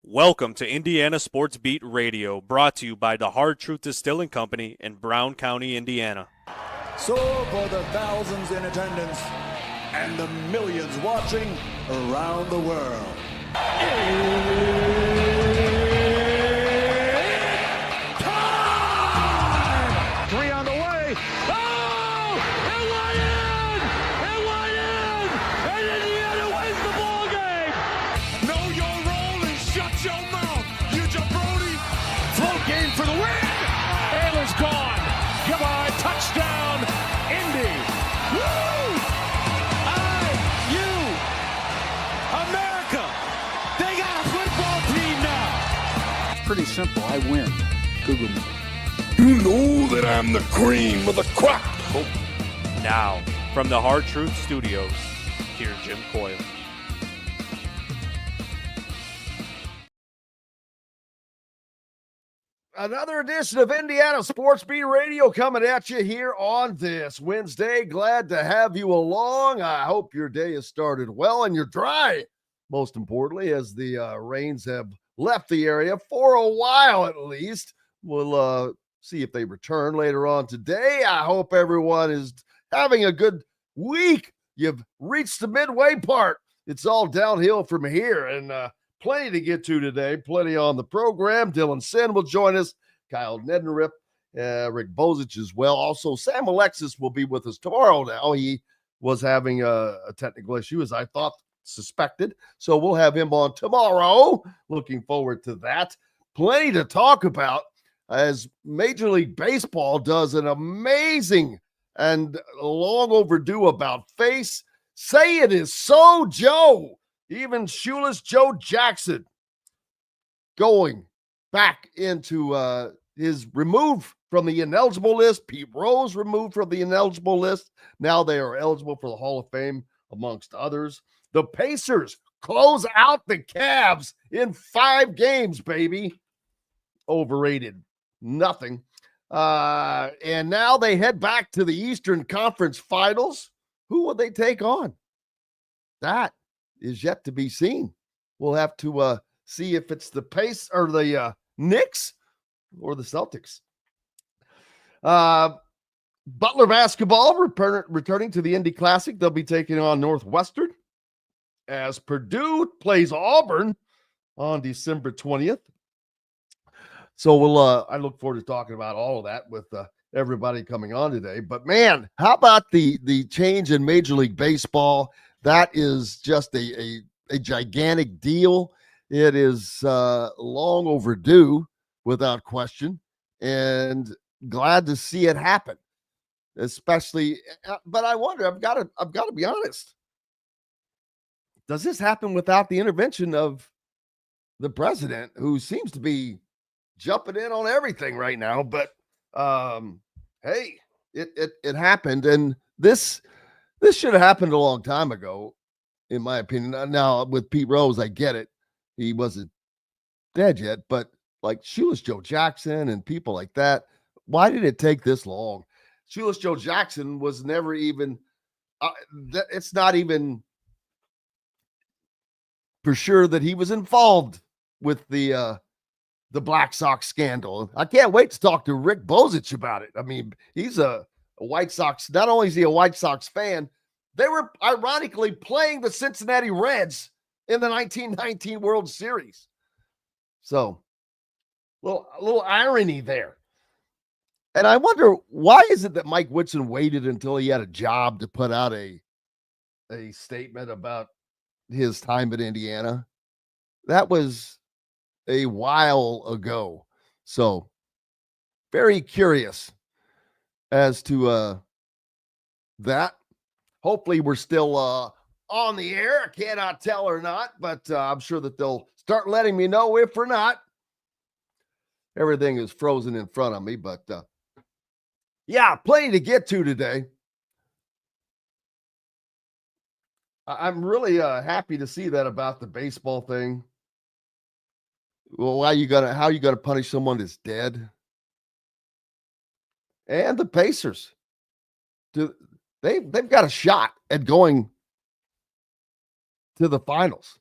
Welcome to Indiana Sports Beat Radio, brought to you by the Hard Truth Distilling Company in Brown County, Indiana. So for the thousands in attendance and the millions watching around the world, it's time! Three on the way. Oh! It went in! It went in! And Indiana wins the ball game! Know your role and shut your mouth, you jabroni! Float game for the win! Ayler's gone. Come on, touchdown, Indy! Woo! IU! America! They got a football team now! It's pretty simple. I win. Google me. You know that I'm the cream of the crop! Now, from the Hard Truth Studios, here's Jim Coyle. Another edition of Indiana Sports Beat Radio coming at you here on this Wednesday. Glad to have you along. I hope your day has started well and you're dry, most importantly, as the rains have left the area for a while at least. We'll see if they return later on today. I hope everyone is having a good week. You've reached the midway part. It's all downhill from here, and plenty to get to today, plenty on the program. Dylan Sinn will join us, Kyle Neddenriep, Rick Bozich as well. Also, Sam Alexis will be with us tomorrow now. He was having a technical issue, as I thought suspected. So we'll have him on tomorrow. Looking forward to that. Plenty to talk about as Major League Baseball does an amazing and long overdue about face. Say it is so, Joe. Even shoeless Joe Jackson going back into his removed from the ineligible list. Pete Rose removed from the ineligible list. Now they are eligible for the Hall of Fame, amongst others. The Pacers close out the Cavs in 5 games, baby. Overrated. Nothing. And now they head back to the Eastern Conference Finals. Who will they take on? That is yet to be seen. We'll have to see if it's the Pace or the Knicks or the Celtics. Butler basketball returning to the Indy Classic. They'll be taking on Northwestern as Purdue plays Auburn on December 20th. So I look forward to talking about all of that with everybody coming on today. But man, how about the change in Major League Baseball? That is just a gigantic deal. It is long overdue, without question, and glad to see it happen. Especially, but I wonder. I've got to be honest. Does this happen without the intervention of the president, who seems to be jumping in on everything right now? But hey, it happened, and this should have happened a long time ago, in my opinion. Now, with Pete Rose, I get it. He wasn't dead yet, but like Shoeless Joe Jackson and people like that, why did it take this long? Shoeless Joe Jackson was never even, it's not even for sure that he was involved with the Black Sox scandal. I can't wait to talk to Rick Bozich about it. I mean, he's a White Sox, not only is he a White Sox fan, they were ironically playing the Cincinnati Reds in the 1919 World Series. So, a little irony there. And I wonder, why is it that Mike Whitson waited until he had a job to put out a statement about his time at Indiana? That was a while ago. So, very curious as to that. Hopefully we're still on the air. I cannot tell or not, but I'm sure that they'll start letting me know if or not. Everything is frozen in front of me, but yeah, plenty to get to today. I'm really happy to see that about the baseball thing. Well, how you gonna punish someone that's dead? And the Pacers, they've got a shot at going to the finals,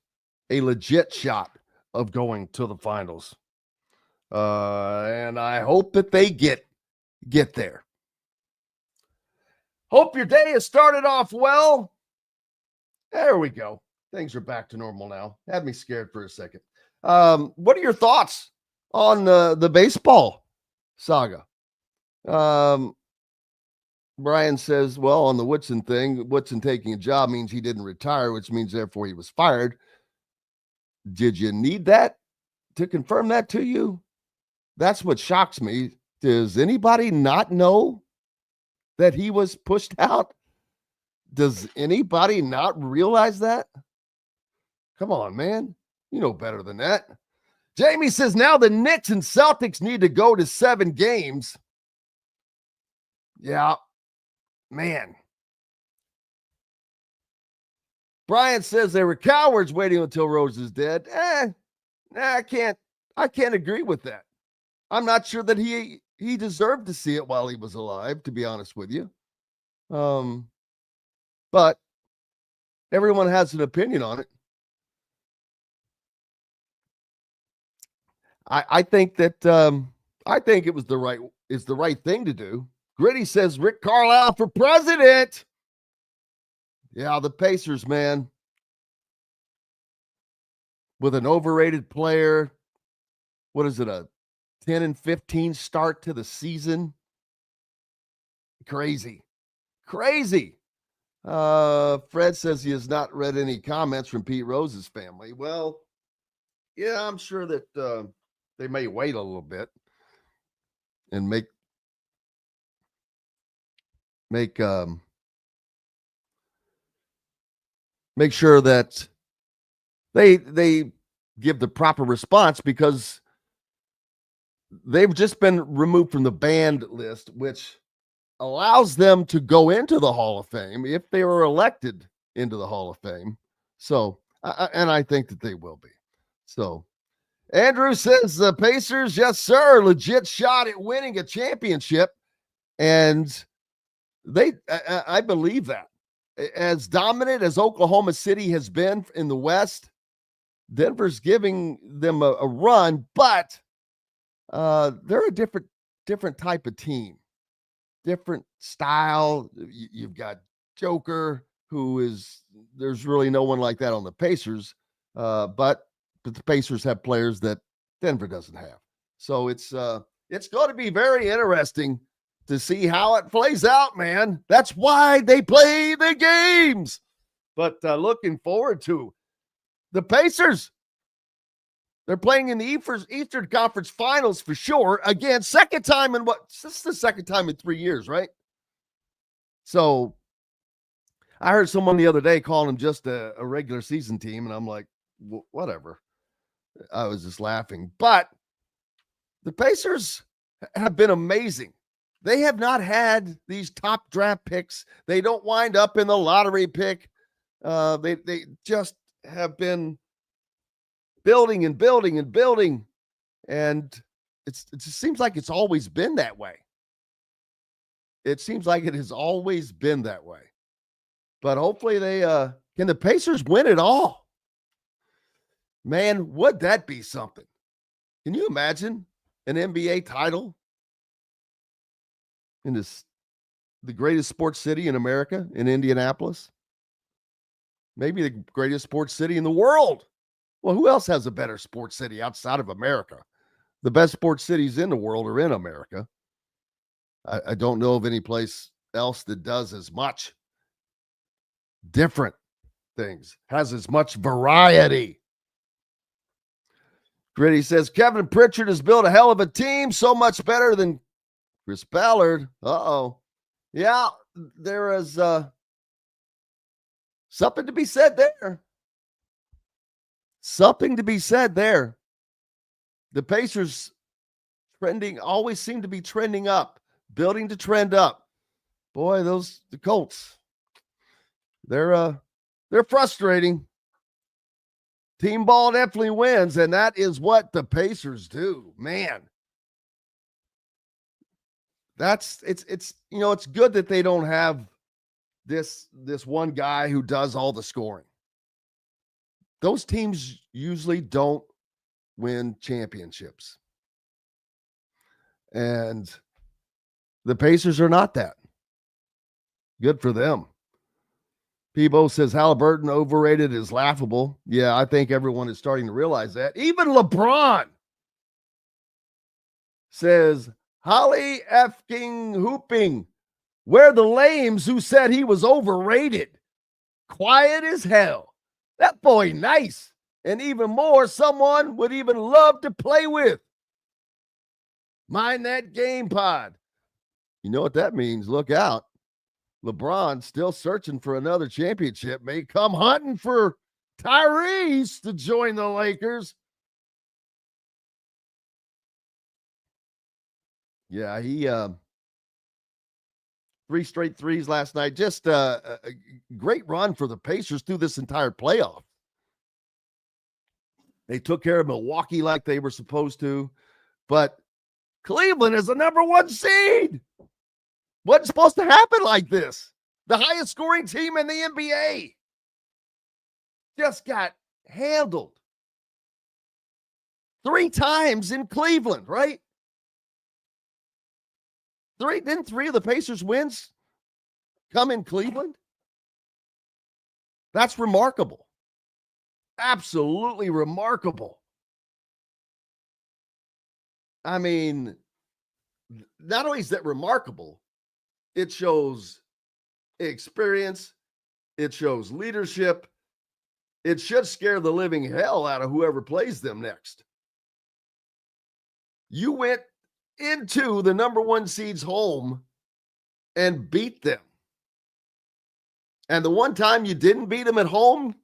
a legit shot of going to the finals. And I hope that they get there. Hope your day has started off well. There we go. Things are back to normal now. Had me scared for a second. What are your thoughts on the baseball saga? Brian says, well, on the Woodson thing, Woodson taking a job means he didn't retire, which means therefore he was fired. Did you need that to confirm that to you? That's what shocks me. Does anybody not know that he was pushed out? Does anybody not realize that? Come on, man. You know better than that. Jamie says now the Knicks and Celtics need to go to 7 games. Yeah, man. Brian says they were cowards waiting until Rose is dead. I can't agree with that. I'm not sure that he deserved to see it while he was alive, to be honest with you. But everyone has an opinion on it. I think that I think it was the right thing to do. Gritty says Rick Carlisle for president. Yeah, the Pacers, man. With an overrated player. What is it, a 10-15 start to the season? Crazy. Fred says he has not read any comments from Pete Rose's family. Well, yeah, I'm sure that they may wait a little bit and make sure that they give the proper response, because they've just been removed from the banned list, which allows them to go into the Hall of Fame if they were elected into the Hall of Fame. So, and I think that they will be. So, Andrew says the Pacers, yes, sir, legit shot at winning a championship. And I believe that. As dominant as Oklahoma City has been in the West, Denver's giving them a run, but they're a different type of team, different style. You've got Joker, there's really no one like that on the Pacers, but the Pacers have players that Denver doesn't have. So it's going to be very interesting to see how it plays out, man. That's why they play the games. But looking forward to the Pacers. They're playing in the Eastern Conference Finals for sure. Again, second time in this is the second time in 3 years, right? So I heard someone the other day calling them just a regular season team, and I'm like, whatever. I was just laughing. But the Pacers have been amazing. They have not had these top draft picks. They don't wind up in the lottery pick. They just have been building and building and building. And it just seems like it's always been that way. It seems like it has always been that way. But hopefully can the Pacers win it all? Man, would that be something? Can you imagine an NBA title in the greatest sports city in America, in Indianapolis? Maybe the greatest sports city in the world. Well, who else has a better sports city outside of America? The best sports cities in the world are in America. I don't know of any place else that does as much different things, has as much variety. Gritty says, Kevin Pritchard has built a hell of a team, so much better than Chris Ballard. Uh-oh. Yeah, there is something to be said there. Something to be said there. The Pacers always seem to be trending up, building to trend up. Boy, the Colts, they're frustrating. Team ball definitely wins, and that is what the Pacers do. Man, it's good that they don't have this one guy who does all the scoring. Those teams usually don't win championships. And the Pacers are not that. Good for them. Peebo says Halliburton overrated is laughable. Yeah, I think everyone is starting to realize that. Even LeBron says, Holly effing hooping. We're the lames who said he was overrated. Quiet as hell. That boy nice. And even more, someone would even love to play with. Mind that game pod. You know what that means? Look out. LeBron still searching for another championship. May come hunting for Tyrese to join the Lakers. Yeah, he 3 straight threes last night. Just a great run for the Pacers through this entire playoff. They took care of Milwaukee like they were supposed to, but Cleveland is the number 1 seed. Wasn't supposed to happen like this. The highest scoring team in the NBA just got handled 3 times in Cleveland, right? Didn't 3 of the Pacers wins come in Cleveland? That's remarkable. Absolutely remarkable. I mean, not only is that remarkable, it shows experience. It shows leadership. It should scare the living hell out of whoever plays them next. You went into the number 1 seed's home and beat them. And the one time you didn't beat them at home,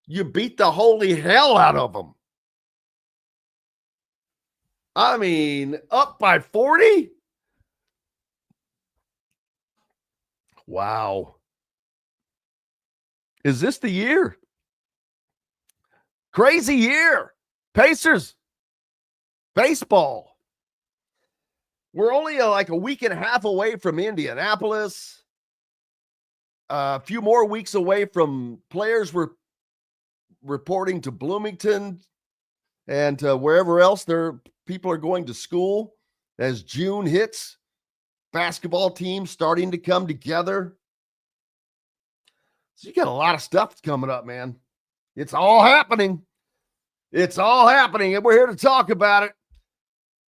you beat the holy hell out of them. I mean, up by 40? Wow. Is this the year? Crazy year. Pacers. Baseball. We're only like a week and a half away from Indianapolis. A few more weeks away from players were reporting to Bloomington and wherever else people are going to school as June hits. Basketball teams starting to come together. So you got a lot of stuff coming up, man. It's all happening. It's all happening, and we're here to talk about it.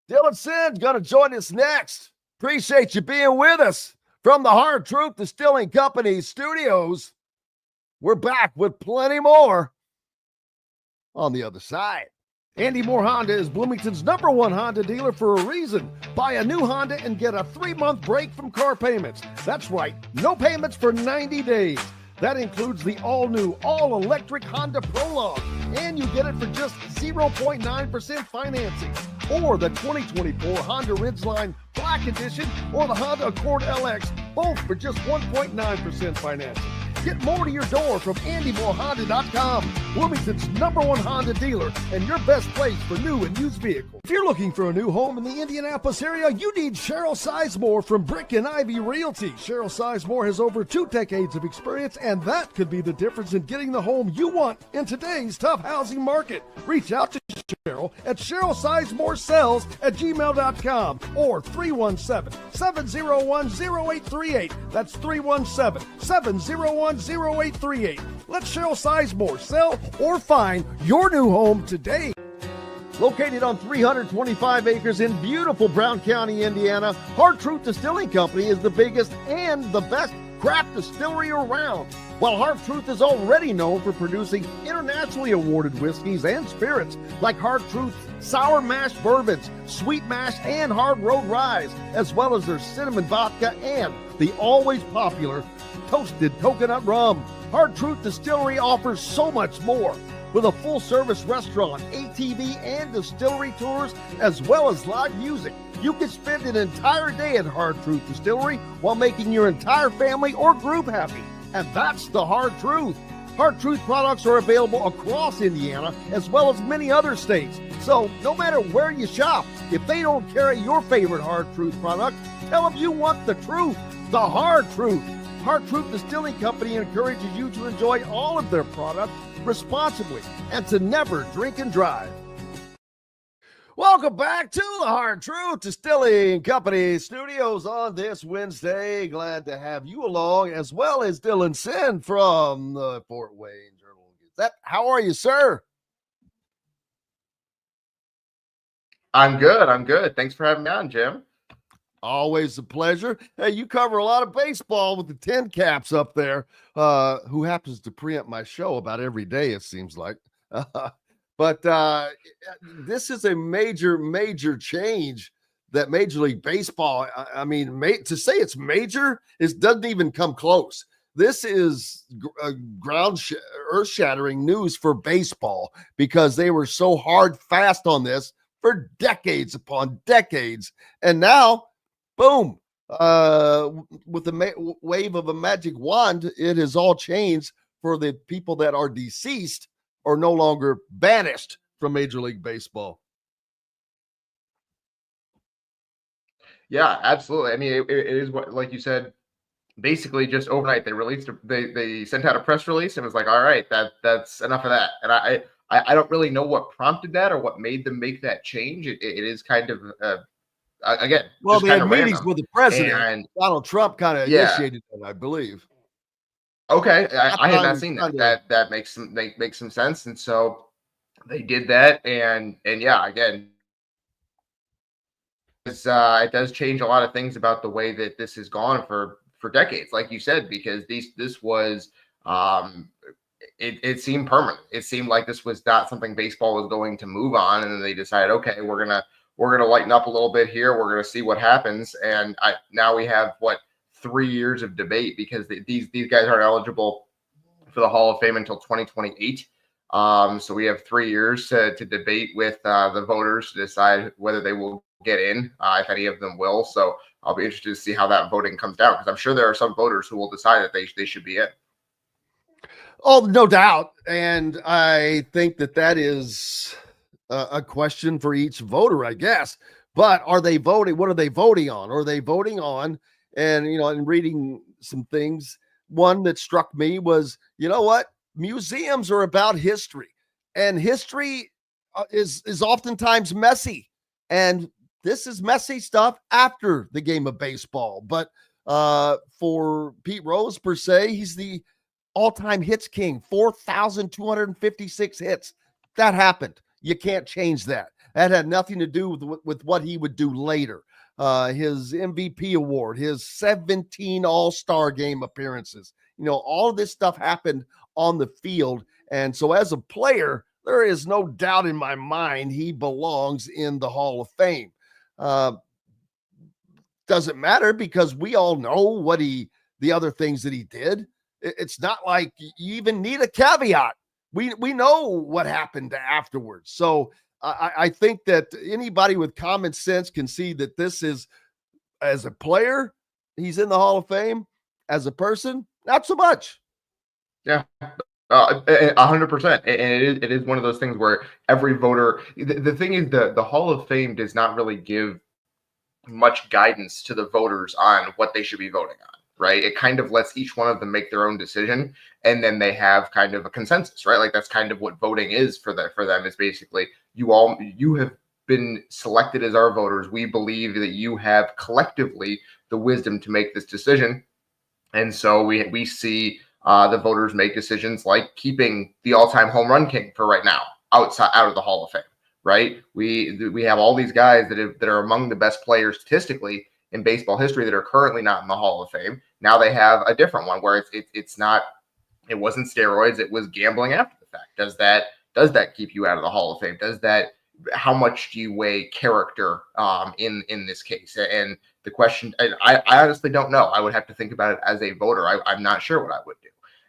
Dylan Sinn's going to join us next. Appreciate you being with us from the Hard Truth Distilling Company studios. We're back with plenty more on the other side. Andy Moore Honda is Bloomington's number 1 Honda dealer for a reason. Buy a new Honda and get a 3-month break from car payments. That's right, no payments for 90 days. That includes the all-new, all-electric Honda Prologue, and you get it for just 0.9% financing. Or the 2024 Honda Ridgeline Black Edition or the Honda Accord LX, both for just 1.9% financing. Get more to your door from AndyMooreHonda.com, Bloomington's number 1 Honda dealer and your best place for new and used vehicles. If you're looking for a new home in the Indianapolis area, you need Cheryl Sizemore from Brick and Ivy Realty. Cheryl Sizemore has over 2 decades of experience, and that could be the difference in getting the home you want in today's tough housing market. Reach out to Cheryl at CherylSizemooreSells@gmail.com or 317-701-0838. That's 317-701-0838. Let Cheryl Sizemore sell or find your new home today. Located on 325 acres in beautiful Brown County, Indiana, Hard Truth Distilling Company is the biggest and the best craft distillery around. While Hard Truth is already known for producing internationally awarded whiskeys and spirits like Hard Truth Sour Mash Bourbons, Sweet Mash, and Hard Road Ryes, as well as their cinnamon vodka and the always popular Toasted Coconut Rum. Hard Truth Distillery offers so much more. With a full-service restaurant, ATV, and distillery tours, as well as live music, you can spend an entire day at Hard Truth Distillery while making your entire family or group happy. And that's the Hard Truth. Hard Truth products are available across Indiana, as well as many other states. So no matter where you shop, if they don't carry your favorite Hard Truth product, tell them you want the truth, the Hard Truth. Hard Truth Distilling Company encourages you to enjoy all of their products responsibly and to never drink and drive. Welcome back to the Hard Truth Distilling Company studios on this Wednesday. Glad to have you along, as well as Dylan Sinn from the Fort Wayne Journal-Gazette. How are you, sir? I'm good. Thanks for having me on, Jim. Always a pleasure. Hey, you cover a lot of baseball with the 10 caps up there, who happens to preempt my show about every day, it seems like. But this is a major change that Major League Baseball, I mean, to say it's major, it doesn't even come close. This is earth-shattering news for baseball because they were so hard fast on this for decades upon decades. And now, boom, with the wave of a magic wand, it has all changed for the people that are deceased or no longer banished from Major League Baseball. Yeah, absolutely. I mean, it is what, like you said, basically just overnight they sent out a press release and was like, all right, that's enough of that. And I don't really know what prompted that or what made them make that change. It is kind of again, well, just they had meetings random. with the president, and Donald Trump kind of initiated it, I believe. Okay, I had not seen that. That makes some sense, and so they did that, and yeah, again, it does change a lot of things about the way that this has gone for decades, like you said, because this was it seemed permanent. It seemed like this was not something baseball was going to move on, and then they decided, okay, we're gonna lighten up a little bit here. We're gonna see what happens, and now we have 3 years of debate because these guys aren't eligible for the Hall of Fame until 2028. So we have 3 years to debate with the voters to decide whether they will get in, if any of them will. So I'll be interested to see how that voting comes down, because I'm sure there are some voters who will decide that they should be in. Oh, no doubt. And I think that is a question for each voter, I guess. But are they voting? What are they voting on? Are they voting on? And, in reading some things, one that struck me was, you know what? Museums are about history, and history is oftentimes messy. And this is messy stuff after the game of baseball. But for Pete Rose, per se, he's the all-time hits king, 4,256 hits. That happened. You can't change that. That had nothing to do with what he would do later. His MVP award, his 17 All-Star game appearances. All of this stuff happened on the field. And so as a player, there is no doubt in my mind he belongs in the Hall of Fame. Doesn't matter because we all know the other things that he did. It's not like you even need a caveat. We know what happened afterwards. So I think that anybody with common sense can see that this is, as a player, he's in the Hall of Fame. As a person, not so much. Yeah, 100%. And it is one of those things where every voter, the thing is, the Hall of Fame does not really give much guidance to the voters on what they should be voting on, right? It kind of lets each one of them make their own decision, and then they have kind of a consensus, right? Like that's kind of what voting is for them, is basically you have been selected as our voters. We believe that you have collectively the wisdom to make this decision. And so we see the voters make decisions like keeping the all-time home run king for right now out of the Hall of Fame, right? We have all these guys that are among the best players statistically in baseball history that are currently not in the Hall of Fame. Now they have a different one where it wasn't steroids, it was gambling after the fact. Does that keep you out of the Hall of Fame? How much do you weigh character in this case? And the question, I honestly don't know. I would have to think about it as a voter. I'm not sure what I would do.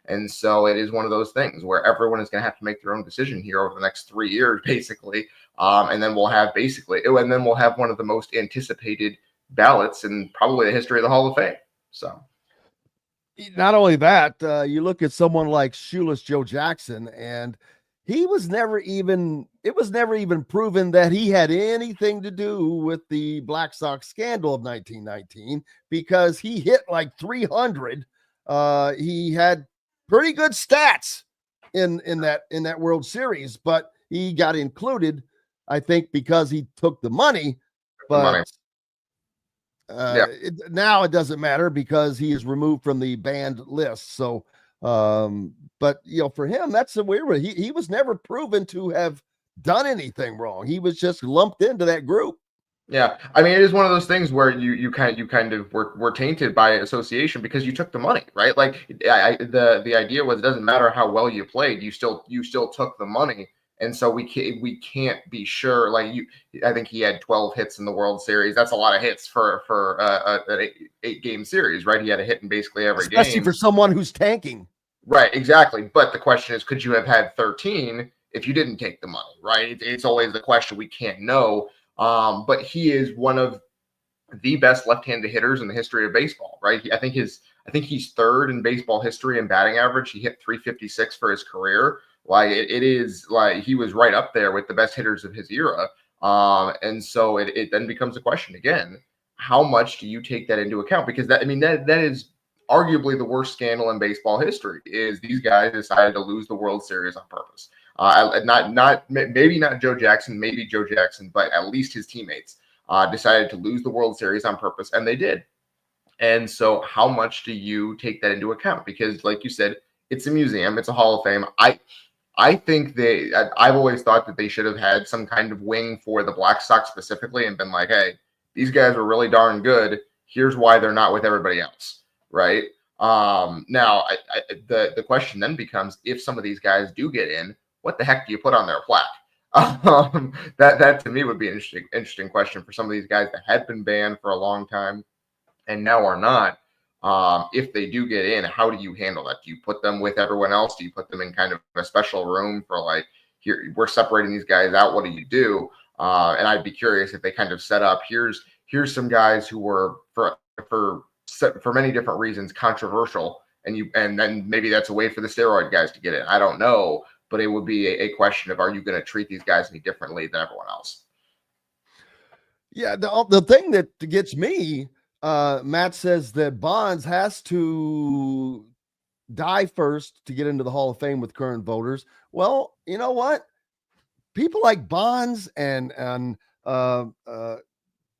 And so it is one of those things where everyone is going to have to make their own decision here over the next 3 years, basically. And then we'll have one of the most anticipated ballots in probably the history of the Hall of Fame. So not only that, you look at someone like Shoeless Joe Jackson, and it was never even proven that he had anything to do with the Black Sox scandal of 1919, because he hit like 300. He had pretty good stats in that World Series, but he got included I think, because he took the money, money. but now it doesn't matter because he is removed from the banned list. So, but for him, that's the weird one. He was never proven to have done anything wrong. He was just lumped into that group. Yeah, I mean, it is one of those things where you kind of were tainted by association because you took the money, right? Like the idea was, it doesn't matter how well you played, you still took the money, and so we can't be sure. Like I think he had 12 hits in the World Series. That's a lot of hits for an 8-game series, right? He had a hit in basically every game, especially for someone who's tanking. Right, exactly. But the question is, could you have had 13 if you didn't take the money, right? It's always the question we can't know. But he is one of the best left-handed hitters in the history of baseball, right? I think he's third in baseball history in batting average. He hit 356 for his career. Like it is like he was right up there with the best hitters of his era. And so it then becomes a question again: how much do you take that into account? Because that is arguably the worst scandal in baseball history. Is these guys decided to lose the World Series on purpose. Maybe not Joe Jackson, maybe Joe Jackson, but at least his teammates decided to lose the World Series on purpose, and they did. And so how much do you take that into account? Because like you said, it's a museum, it's a Hall of Fame. I think I've always thought that they should have had some kind of wing for the Black Sox specifically and been like, hey, these guys were really darn good. Here's why they're not with everybody else, right? Now, the question then becomes, if some of these guys do get in, what the heck do you put on their plaque? That to me would be an interesting question for some of these guys that had been banned for a long time and now are not. If they do get in, how do you handle that? Do you put them with everyone else? Do you put them in kind of a special room for like, here, we're separating these guys out? What do you do? And I'd be curious if they kind of set up, here's some guys who were for many different reasons controversial, and then maybe that's a way for the steroid guys to get in. I don't know. But it would be a question of, are you going to treat these guys any differently than everyone else? Yeah, the thing that gets me, Matt says that Bonds has to die first to get into the Hall of Fame with current voters. Well, you know what? People like Bonds and Mark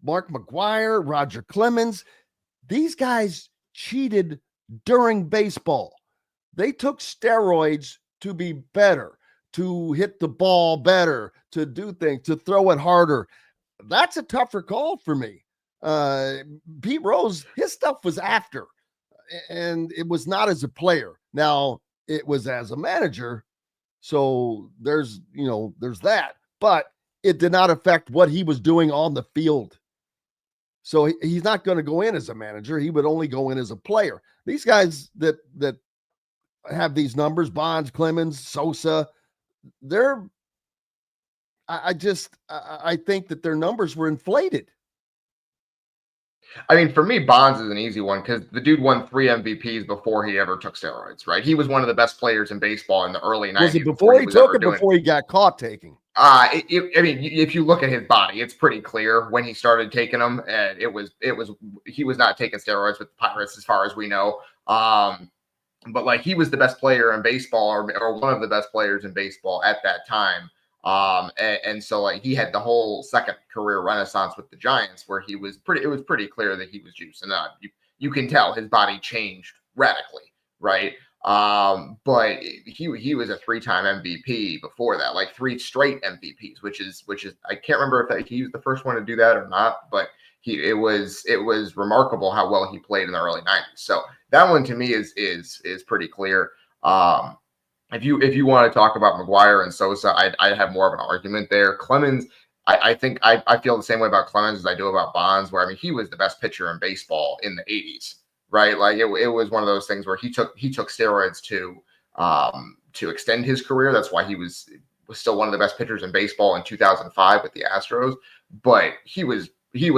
McGwire, Roger Clemens, these guys cheated during baseball. They took steroids to be better, to hit the ball better, to do things, to throw it harder. That's a tougher call for me. Pete Rose, his stuff was after, and it was not as a player. Now, it was as a manager, so there's that. But it did not affect what he was doing on the field. So he's not going to go in as a manager. He would only go in as a player. These guys that have these numbers, Bonds, Clemens, Sosa, I think that their numbers were inflated. I mean, for me, Bonds is an easy one because the dude won 3 MVPs before he ever took steroids, right? He was one of the best players in baseball in the early 90s. Was it before he took it, before he got caught taking? I mean, if you look at his body, it's pretty clear when he started taking them. And he was not taking steroids with the Pirates, as far as we know. But like, he was the best player in baseball, or one of the best players in baseball at that time. And so like, he had the whole second career renaissance with the Giants, where it was pretty clear that he was juicing up. You can tell his body changed radically, right? But he was a 3-time MVP before that, like 3 straight MVPs, which is I can't remember if he was the first one to do that or not, but it was remarkable how well he played in the early 90s. So that one to me is pretty clear. If you want to talk about McGwire and Sosa, I have more of an argument there. Clemens, I think I feel the same way about Clemens as I do about Bonds, where I mean, he was the best pitcher in baseball in the 80s, right? Like it was one of those things where he took steroids to extend his career. That's why he was still one of the best pitchers in baseball in 2005 with the Astros. But he was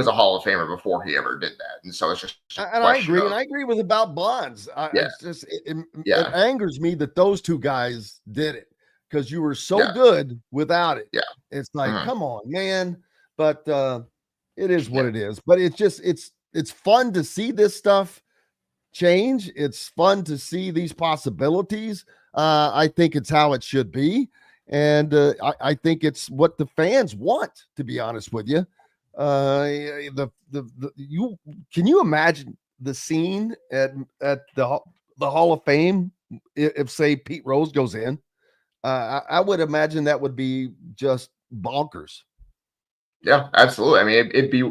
a Hall of Famer before he ever did that, and so it's just. And I agree with about Bonds. It angers me that those two guys did it, because you were so good without it. Yeah, it's like, come on, man. But it is what it is. But it's just it's fun to see this stuff change. It's fun to see these possibilities. I think it's how it should be. And I think it's what the fans want, to be honest with you. You can you imagine the scene at the Hall of Fame if say Pete Rose goes in? I would imagine that would be just bonkers. Yeah, absolutely. I mean, it'd be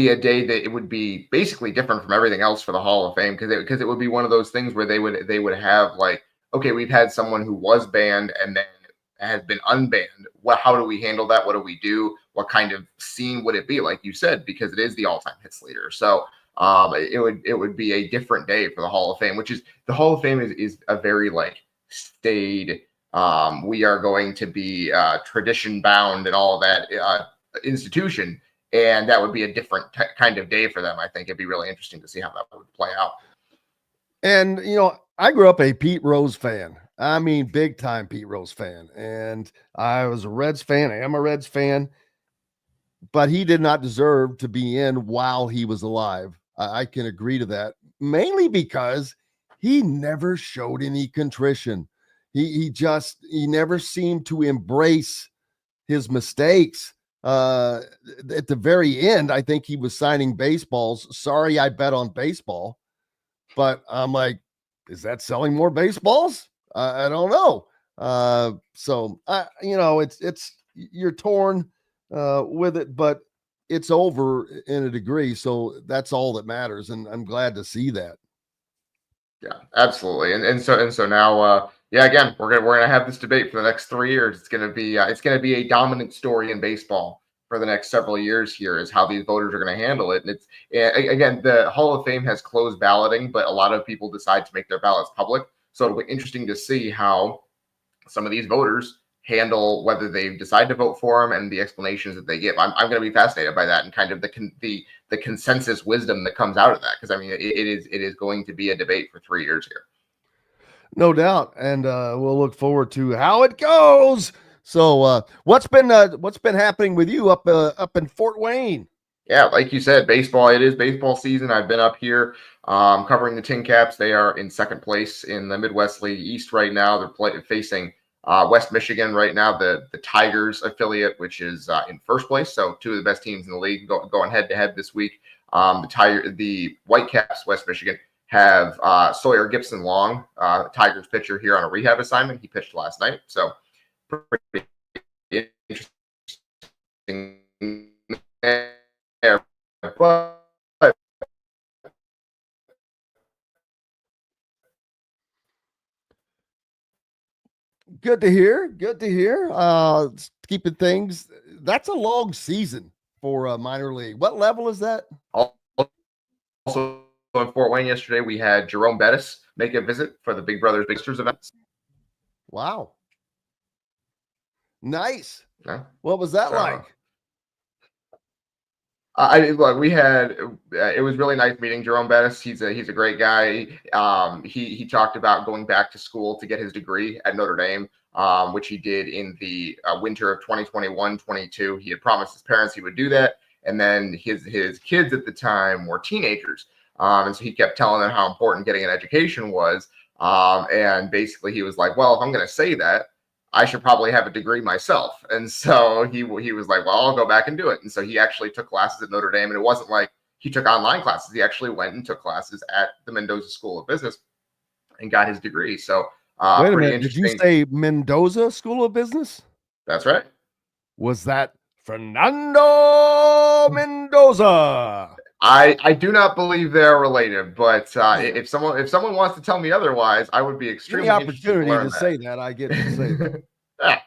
a day that it would be basically different from everything else for the Hall of Fame because it would be one of those things where they would have like, okay, we've had someone who was banned and then has been unbanned. How do we handle that? What do we do? What kind of scene would it be? Like you said, because it is the all-time hits leader. So it would be a different day for the Hall of Fame, which is the Hall of Fame is a very like staid. We are going to be tradition bound and all of that institution, and that would be a different kind of day for them. I think it'd be really interesting to see how that would play out. And I grew up a Pete Rose fan. I mean, big time Pete Rose fan, and I was a Reds fan. I am a Reds fan, but he did not deserve to be in while he was alive. I can agree to that, mainly because he never showed any contrition. He never seemed to embrace his mistakes. At the very end, I think he was signing baseballs. Sorry, I bet on baseball, but I'm like, is that selling more baseballs? I don't know. So it's you're torn with it, but it's over in a degree. So that's all that matters, and I'm glad to see that. Yeah, absolutely. And so now, yeah, again, we're gonna have this debate for the next 3 years. It's gonna be a dominant story in baseball for the next several years. Here is how these voters are going to handle it. And it's again, the Hall of Fame has closed balloting, but a lot of people decide to make their ballots public. So it'll be interesting to see how some of these voters handle whether they decide to vote for them and the explanations that they give. I'm going to be fascinated by that and kind of the consensus wisdom that comes out of that, because I mean it is going to be a debate for 3 years here. No doubt, and we'll look forward to how it goes. So, what's been happening with you up in Fort Wayne? Yeah, like you said, baseball. It is baseball season. I've been up here covering the Tin Caps. They are in second place in the Midwest League East right now. They're facing West Michigan right now, the Tigers affiliate, which is in first place. So two of the best teams in the league going head to head this week. The Whitecaps, West Michigan, have Sawyer Gibson Long, Tigers pitcher, here on a rehab assignment. He pitched last night, so pretty interesting there. But good to hear. Good to hear. Keeping things. That's a long season for a minor league. What level is that? Also in Fort Wayne yesterday, we had Jerome Bettis make a visit for the Big Brothers Big Sisters event. Wow. Nice. Yeah. What was that like? We had it was really nice meeting Jerome Bettis. He's a great guy. He talked about going back to school to get his degree at Notre Dame, which he did in the winter of 2021-22. He had promised his parents he would do that, and then his kids at the time were teenagers, and so he kept telling them how important getting an education was. And basically, he was like, "Well, if I'm going to say that, I should probably have a degree myself." And so he was like, well, I'll go back and do it. And so he actually took classes at Notre Dame, and it wasn't like he took online classes. He actually went and took classes at the Mendoza School of Business and got his degree. So wait a minute, did you say Mendoza School of Business? That's right. Was that Fernando Mendoza? I do not believe they're related, but if someone wants to tell me otherwise, I would be extremely opportunity to say that. I get to say that. Yeah,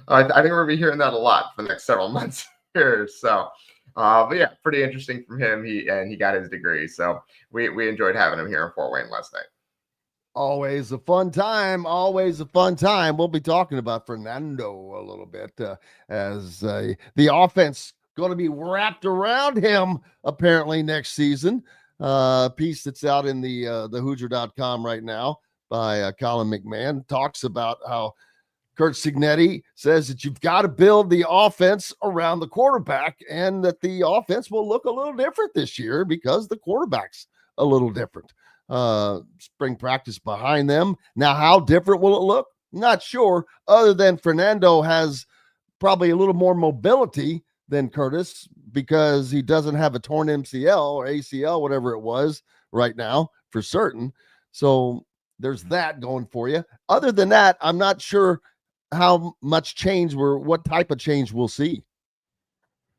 I think we're gonna be hearing that a lot for the next several months here. So, but yeah, pretty interesting from him. He got his degree, so we enjoyed having him here in Fort Wayne last night. Always a fun time. Always a fun time. We'll be talking about Fernando a little bit as the offense going to be wrapped around him apparently next season. Piece that's out in the Hoosier.com right now by Colin McMahon talks about how Kurt Signetti says that you've got to build the offense around the quarterback, and that the offense will look a little different this year because the quarterback's a little different. Spring practice behind them. Now, how different will it look? Not sure, other than Fernando has probably a little more mobility than Curtis because he doesn't have a torn MCL or ACL, whatever it was right now for certain. So there's that going for you. Other than that, I'm not sure how much change what type of change we'll see.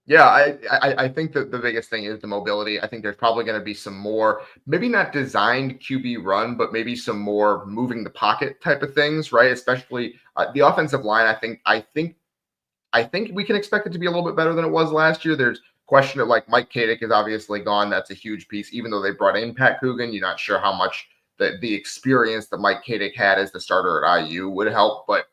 Yeah, I think that the biggest thing is the mobility. I think there's probably going to be some more, maybe not designed QB run, but maybe some more moving the pocket type of things, right? Especially the offensive line. I think we can expect it to be a little bit better than it was last year. There's question of like Mike Kadick is obviously gone. That's a huge piece. Even though they brought in Pat Coogan, you're not sure how much the experience that Mike Kadick had as the starter at IU would help, but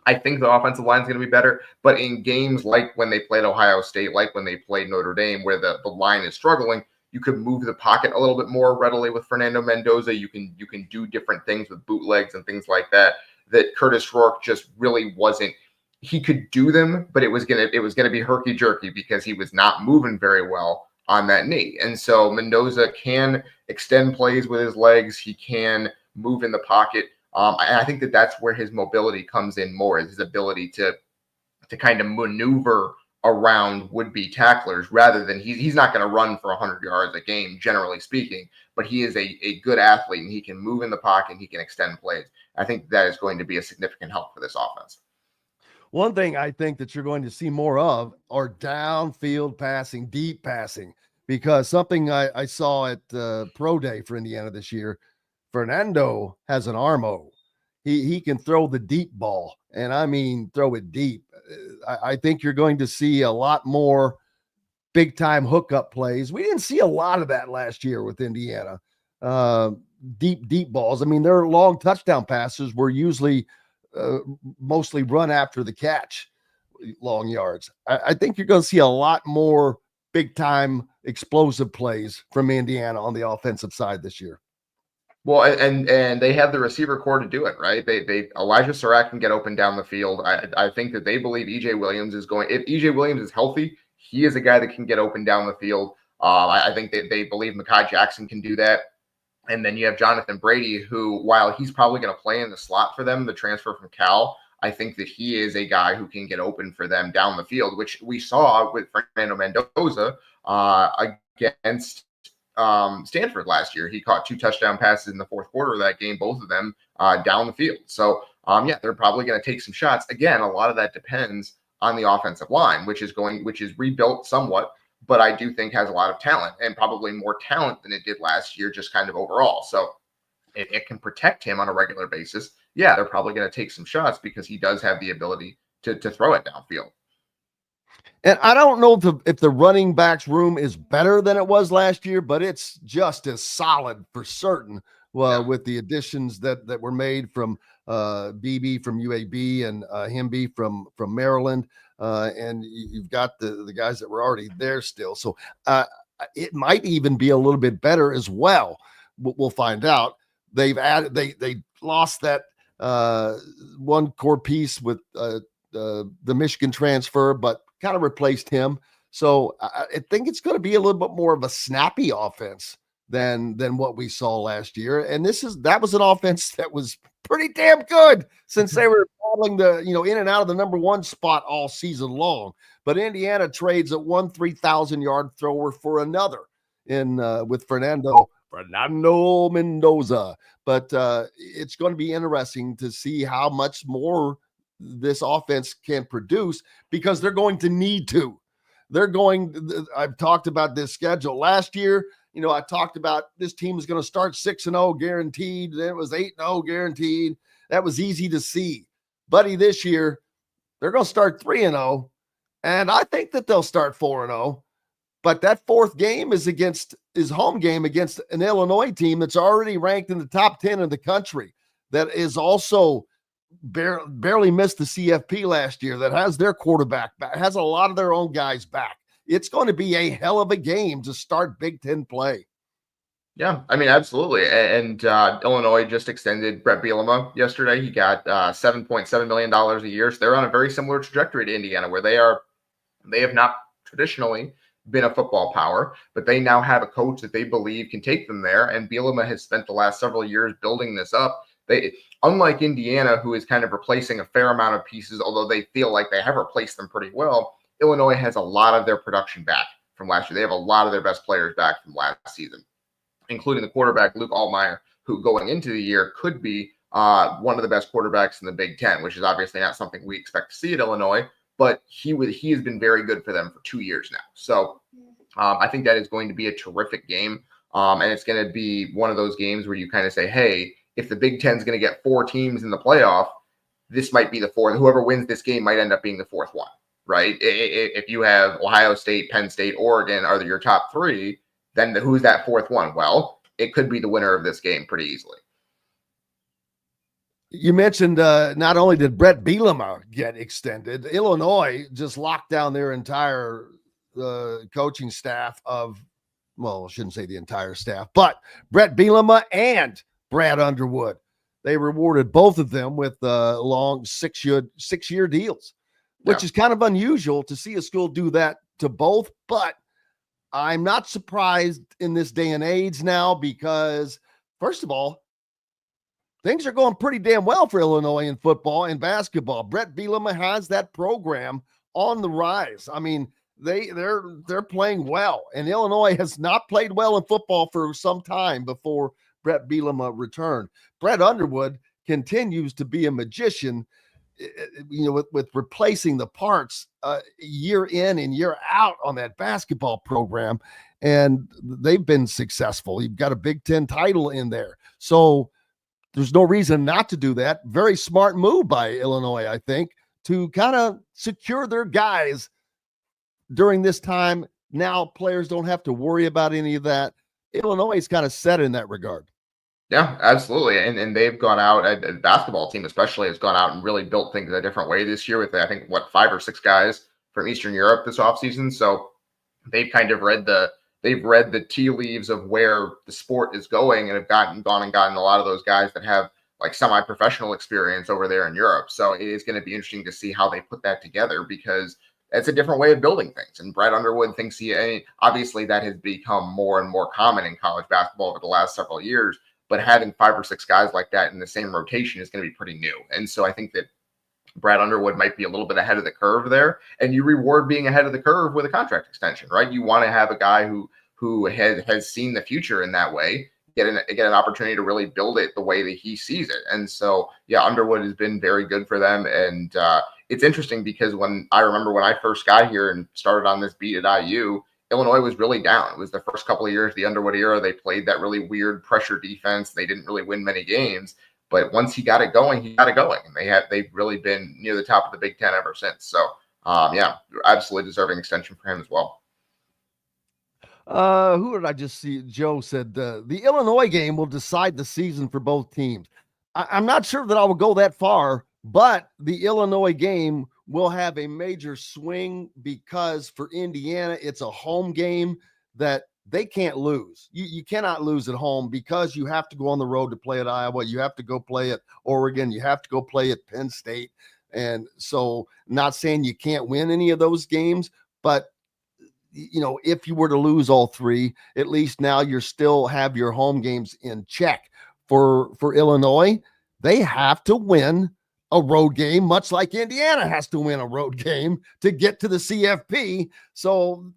I think the offensive line is going to be better. But in games like when they played Ohio State, like when they played Notre Dame, where the line is struggling, you could move the pocket a little bit more readily with Fernando Mendoza. You can do different things with bootlegs and things like that. That Curtis Rourke just really wasn't. He could do them, but it was gonna be herky jerky because he was not moving very well on that knee. And so Mendoza can extend plays with his legs. He can move in the pocket. And I think that's where his mobility comes in more, is his ability to kind of maneuver around would-be tacklers rather than he's not going to run for 100 yards a game, generally speaking, but he is a good athlete and he can move in the pocket and he can extend plays. I think that is going to be a significant help for this offense. One thing I think that you're going to see more of are downfield passing, deep passing, because something I saw at Pro Day for Indiana this year, Fernando has an armo. He can throw the deep ball, and I mean throw it deep. I think you're going to see a lot more big-time hookup plays. We didn't see a lot of that last year with Indiana. Deep balls. I mean, their long touchdown passes were usually mostly run after the catch, long yards. I think you're going to see a lot more big-time explosive plays from Indiana on the offensive side this year. Well, and they have the receiver core to do it, right? They Elijah Surratt can get open down the field. I think that they believe EJ Williams is going. If EJ Williams is healthy, he is a guy that can get open down the field. I think that they believe Mekhi Jackson can do that. And then you have Jonathan Brady, who, while he's probably going to play in the slot for them, the transfer from Cal, I think that he is a guy who can get open for them down the field, which we saw with Fernando Mendoza against Stanford last year. He caught 2 touchdown passes in the fourth quarter of that game, both of them down the field. So, they're probably going to take some shots. Again, a lot of that depends on the offensive line, which is rebuilt somewhat, but I do think has a lot of talent and probably more talent than it did last year, just kind of overall. So it can protect him on a regular basis. Yeah, they're probably going to take some shots because he does have the ability to throw it downfield. And I don't know if the running backs room is better than it was last year, but it's just as solid for certain. Well, with the additions that were made from BB from UAB and Himby from Maryland, and you've got the guys that were already there still. So it might even be a little bit better as well. We'll find out. They've added they lost that one core piece with the Michigan transfer, but kind of replaced him. So I think it's going to be a little bit more of a snappy offense than what we saw last year. And that was an offense that was pretty damn good since they were battling in and out of the number 1 spot all season long. But Indiana trades at one 3,000-yard thrower for another with Fernando Mendoza. But it's going to be interesting to see how much more this offense can produce, because they're going to need to. I've talked about this schedule last year. I talked about this team is going to start 6-0 guaranteed. Then it was 8-0 guaranteed. That was easy to see. Buddy, this year, they're going to start 3-0. And I think that they'll start 4-0. But that fourth game is home game against an Illinois team that's already ranked in the top 10 in the country, that is also barely missed the CFP last year, that has their quarterback back, has a lot of their own guys back. It's going to be a hell of a game to start Big Ten play. Yeah, I mean, absolutely. And Illinois just extended Brett Bielema yesterday. He got $7.7 million a year. So they're on a very similar trajectory to Indiana, where they have not traditionally been a football power, but they now have a coach that they believe can take them there. And Bielema has spent the last several years building this up. They, unlike Indiana, who is kind of replacing a fair amount of pieces, although they feel like they have replaced them pretty well, Illinois has a lot of their production back from last year. They have a lot of their best players back from last season, including the quarterback, Luke Altmaier, who going into the year could be one of the best quarterbacks in the Big Ten, which is obviously not something we expect to see at Illinois, but he has been very good for them for 2 years now. So I think that is going to be a terrific game. And it's going to be one of those games where you kind of say, hey, if the Big Ten is going to get 4 teams in the playoff, this might be the fourth. Whoever wins this game might end up being the fourth one, right? If you have Ohio State, Penn State, Oregon are your top 3, then who's that fourth one? Well, it could be the winner of this game pretty easily. You mentioned not only did Brett Bielema get extended, Illinois just locked down their entire coaching staff of, well, I shouldn't say the entire staff, but Brett Bielema and Brad Underwood. They rewarded both of them with long 6-year deals, which is kind of unusual to see a school do that to both. But I'm not surprised in this day and age now because, first of all, things are going pretty damn well for Illinois in football and basketball. Brett Bielema has that program on the rise. I mean, they're playing well, and Illinois has not played well in football for some time before Brett Bielema returned. Brett Underwood continues to be a magician, with replacing the parts year in and year out on that basketball program, and they've been successful. You've got a Big Ten title in there, so there's no reason not to do that. Very smart move by Illinois, I think, to kind of secure their guys during this time. Now players don't have to worry about any of that. Illinois is kind of set in that regard. Yeah, absolutely. And they've gone out, a basketball team especially has gone out and really built things a different way this year with, I think, 5 or 6 guys from Eastern Europe this offseason. So they've kind of read the tea leaves of where the sport is going and have gotten a lot of those guys that have like semi-professional experience over there in Europe. So it is going to be interesting to see how they put that together, because it's a different way of building things. And Brad Underwood thinks obviously that has become more and more common in college basketball over the last several years, but having 5 or 6 guys like that in the same rotation is going to be pretty new. And so I think that Brad Underwood might be a little bit ahead of the curve there, and you reward being ahead of the curve with a contract extension, right? You want to have a guy who has seen the future in that way, get an opportunity to really build it the way that he sees it. And so, yeah, Underwood has been very good for them. And it's interesting because when I first got here and started on this beat at IU, Illinois was really down. It was the first couple of years, the Underwood era. They played that really weird pressure defense. They didn't really win many games, but once he got it going, And they've really been near the top of the Big Ten ever since. So, yeah, absolutely deserving extension for him as well. Who did I just see? Joe said the Illinois game will decide the season for both teams. I'm not sure that I will go that far, but the Illinois game will have a major swing because for Indiana, it's a home game that they can't lose. You cannot lose at home because you have to go on the road to play at Iowa. You have to go play at Oregon. You have to go play at Penn State. And so not saying you can't win any of those games, but if you were to lose all 3, at least now you still have your home games in check. For Illinois, they have to win a road game, much like Indiana has to win a road game to get to the CFP. So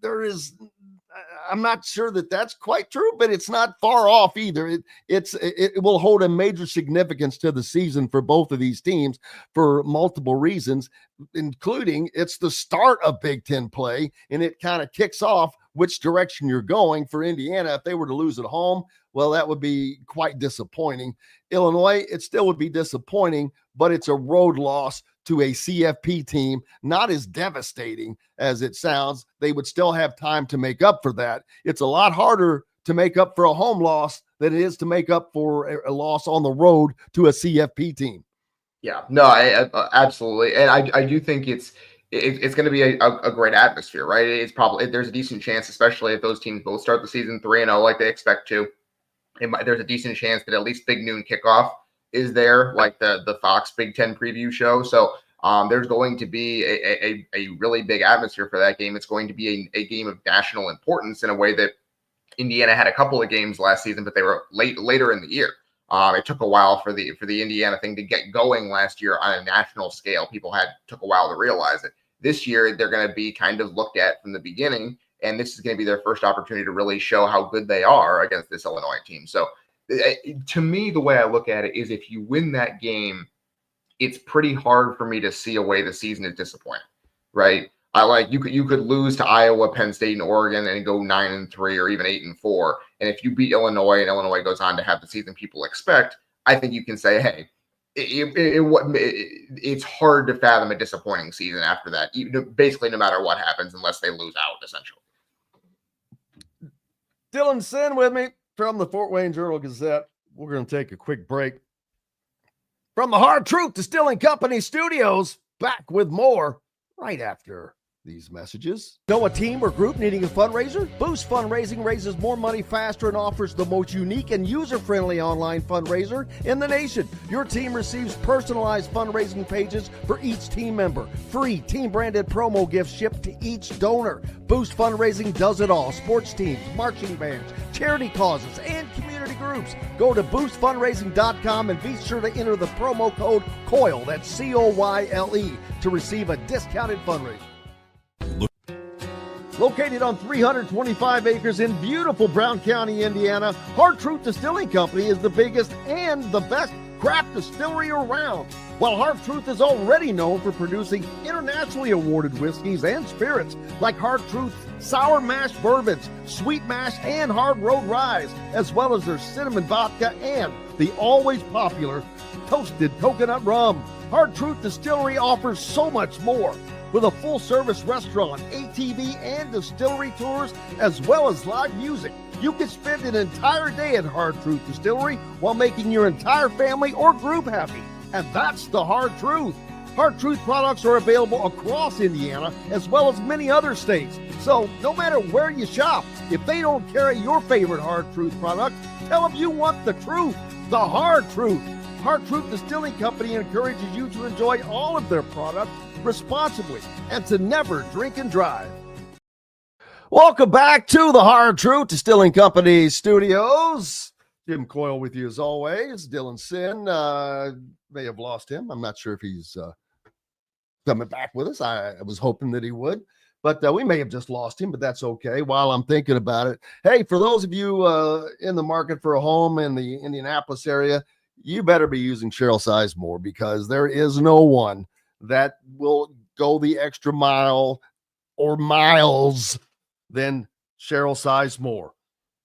I'm not sure that that's quite true, but it's not far off either. It will hold a major significance to the season for both of these teams for multiple reasons, including it's the start of Big Ten play, and it kind of kicks off which direction you're going. For Indiana, if they were to lose at home, well, that would be quite disappointing. Illinois, it still would be disappointing, but it's a road loss to a CFP team, not as devastating as it sounds. They would still have time to make up for that. It's a lot harder to make up for a home loss than it is to make up for a loss on the road to a CFP team. Yeah, no, I absolutely. And I do think it's going to be a great atmosphere, right? It's probably, there's a decent chance, especially if those teams both start the season 3-0 like they expect to. There's a decent chance that at least Big Noon Kickoff is there, like the Fox Big Ten preview show. So there's going to be a really big atmosphere for that game. It's going to be a game of national importance in a way that Indiana had a couple of games last season, but they were later in the year. It took a while for the Indiana thing to get going last year on a national scale. People took a while to realize it. This year, they're going to be kind of looked at from the beginning, and this is going to be their first opportunity to really show how good they are against this Illinois team. So to me, the way I look at it is if you win that game, it's pretty hard for me to see a way the season is disappointing, right? You could lose to Iowa, Penn State, and Oregon and go 9-3 or even 8-4. And if you beat Illinois and Illinois goes on to have the season people expect, I think you can say, hey, it's hard to fathom a disappointing season after that, basically no matter what happens, unless they lose out, essentially. Dylan Sinn with me from the Fort Wayne Journal-Gazette. We're going to take a quick break. From the Hard Truth Distilling Company studios, back with more right after these messages. Know a team or group needing a fundraiser? Boost Fundraising raises more money faster and offers the most unique and user-friendly online fundraiser in the nation. Your team receives personalized fundraising pages for each team member. Free team-branded promo gifts shipped to each donor. Boost Fundraising does it all. Sports teams, marching bands, charity causes, and community groups. Go to boostfundraising.com and be sure to enter the promo code COYLE, that's COYLE, to receive a discounted fundraiser. Located on 325 acres in beautiful Brown County, Indiana, Hard Truth Distilling Company is the biggest and the best craft distillery around. While Hard Truth is already known for producing internationally awarded whiskeys and spirits like Hard Truth Sour Mash Bourbons, Sweet Mash, and Hard Road Ryes, as well as their cinnamon vodka and the always popular Toasted Coconut Rum. Hard Truth Distillery offers so much more. With a full-service restaurant, ATV, and distillery tours, as well as live music, you can spend an entire day at Hard Truth Distillery while making your entire family or group happy. And that's the Hard Truth. Hard Truth products are available across Indiana, as well as many other states. So no matter where you shop, if they don't carry your favorite Hard Truth product, tell them you want the truth, the Hard Truth. Hard Truth Distilling Company encourages you to enjoy all of their products responsibly and to never drink and drive. Welcome back to the Hard Truth Distilling Company studios. Jim Coyle with you as always. Dylan Sinn, may have lost him. I'm not sure if he's coming back with us. I was hoping that he would, but we may have just lost him, but that's okay. While I'm thinking about it, hey, for those of you in the market for a home in the Indianapolis area, you better be using Cheryl Sizemore, because there is no one that will go the extra mile or miles than Cheryl Sizemore.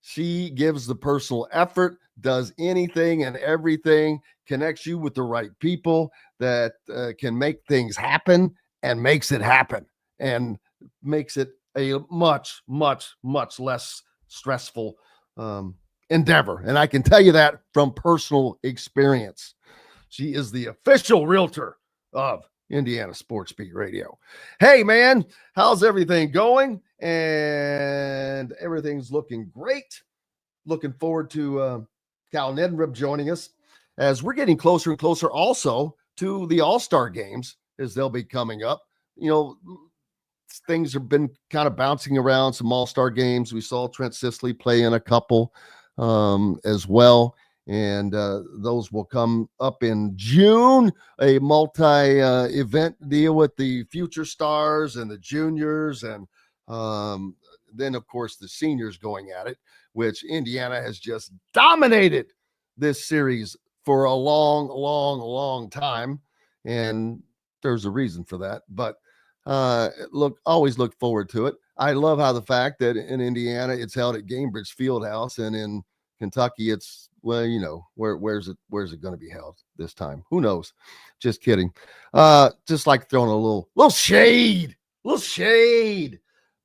She gives the personal effort, does anything and everything, connects you with the right people that can make things happen, and makes it happen, and makes it a much, much, much less stressful endeavor. And I can tell you that from personal experience. She is the official realtor of Indiana Sports Beat Radio. Hey, man, how's everything going? And everything's looking great. Looking forward to Cal Neddenriep joining us as we're getting closer and closer also to the All-Star games, as they'll be coming up. You know, things have been kind of bouncing around, some All-Star games. We saw Trent Sisley play in a couple as well. And those will come up in June, a multi-event deal with the future stars and the juniors. And then, of course, the seniors going at it, which Indiana has just dominated this series for a long, long, long time. And there's a reason for that. But always look forward to it. I love how the fact that in Indiana, it's held at Gainbridge Fieldhouse, and in Kentucky, it's, well, you know, where's it going to be held this time? Who knows? Just kidding. Just like throwing a little shade.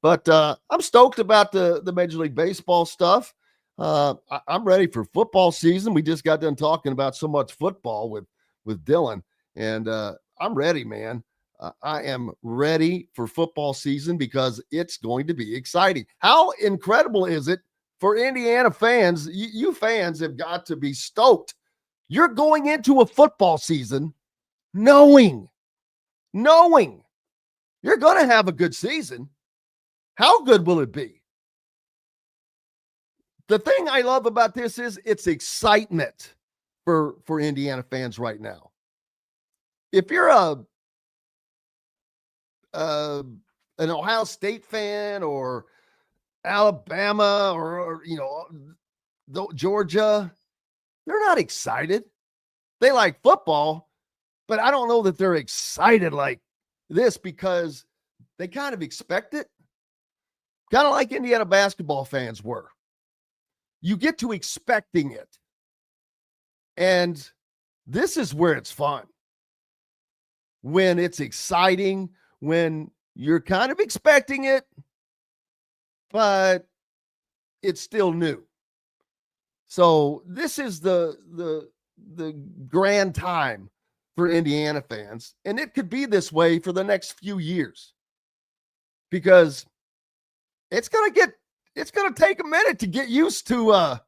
But I'm stoked about the Major League Baseball stuff. I'm ready for football season. We just got done talking about so much football with Dylan, and I'm ready, man. I am ready for football season because it's going to be exciting. How incredible is it for Indiana fans? You fans have got to be stoked. You're going into a football season knowing you're going to have a good season. How good will it be? The thing I love about this is it's excitement. for Indiana fans right now. If you're an Ohio State fan or Alabama or Georgia, they're not excited. They like football, but I don't know that they're excited like this because they kind of expect it. Kind of like Indiana basketball fans were. You get to expecting it. And this is where it's fun. When it's exciting, when you're kind of expecting it, but it's still new. So this is the grand time for Indiana fans. And it could be this way for the next few years because it's going to take a minute to get used to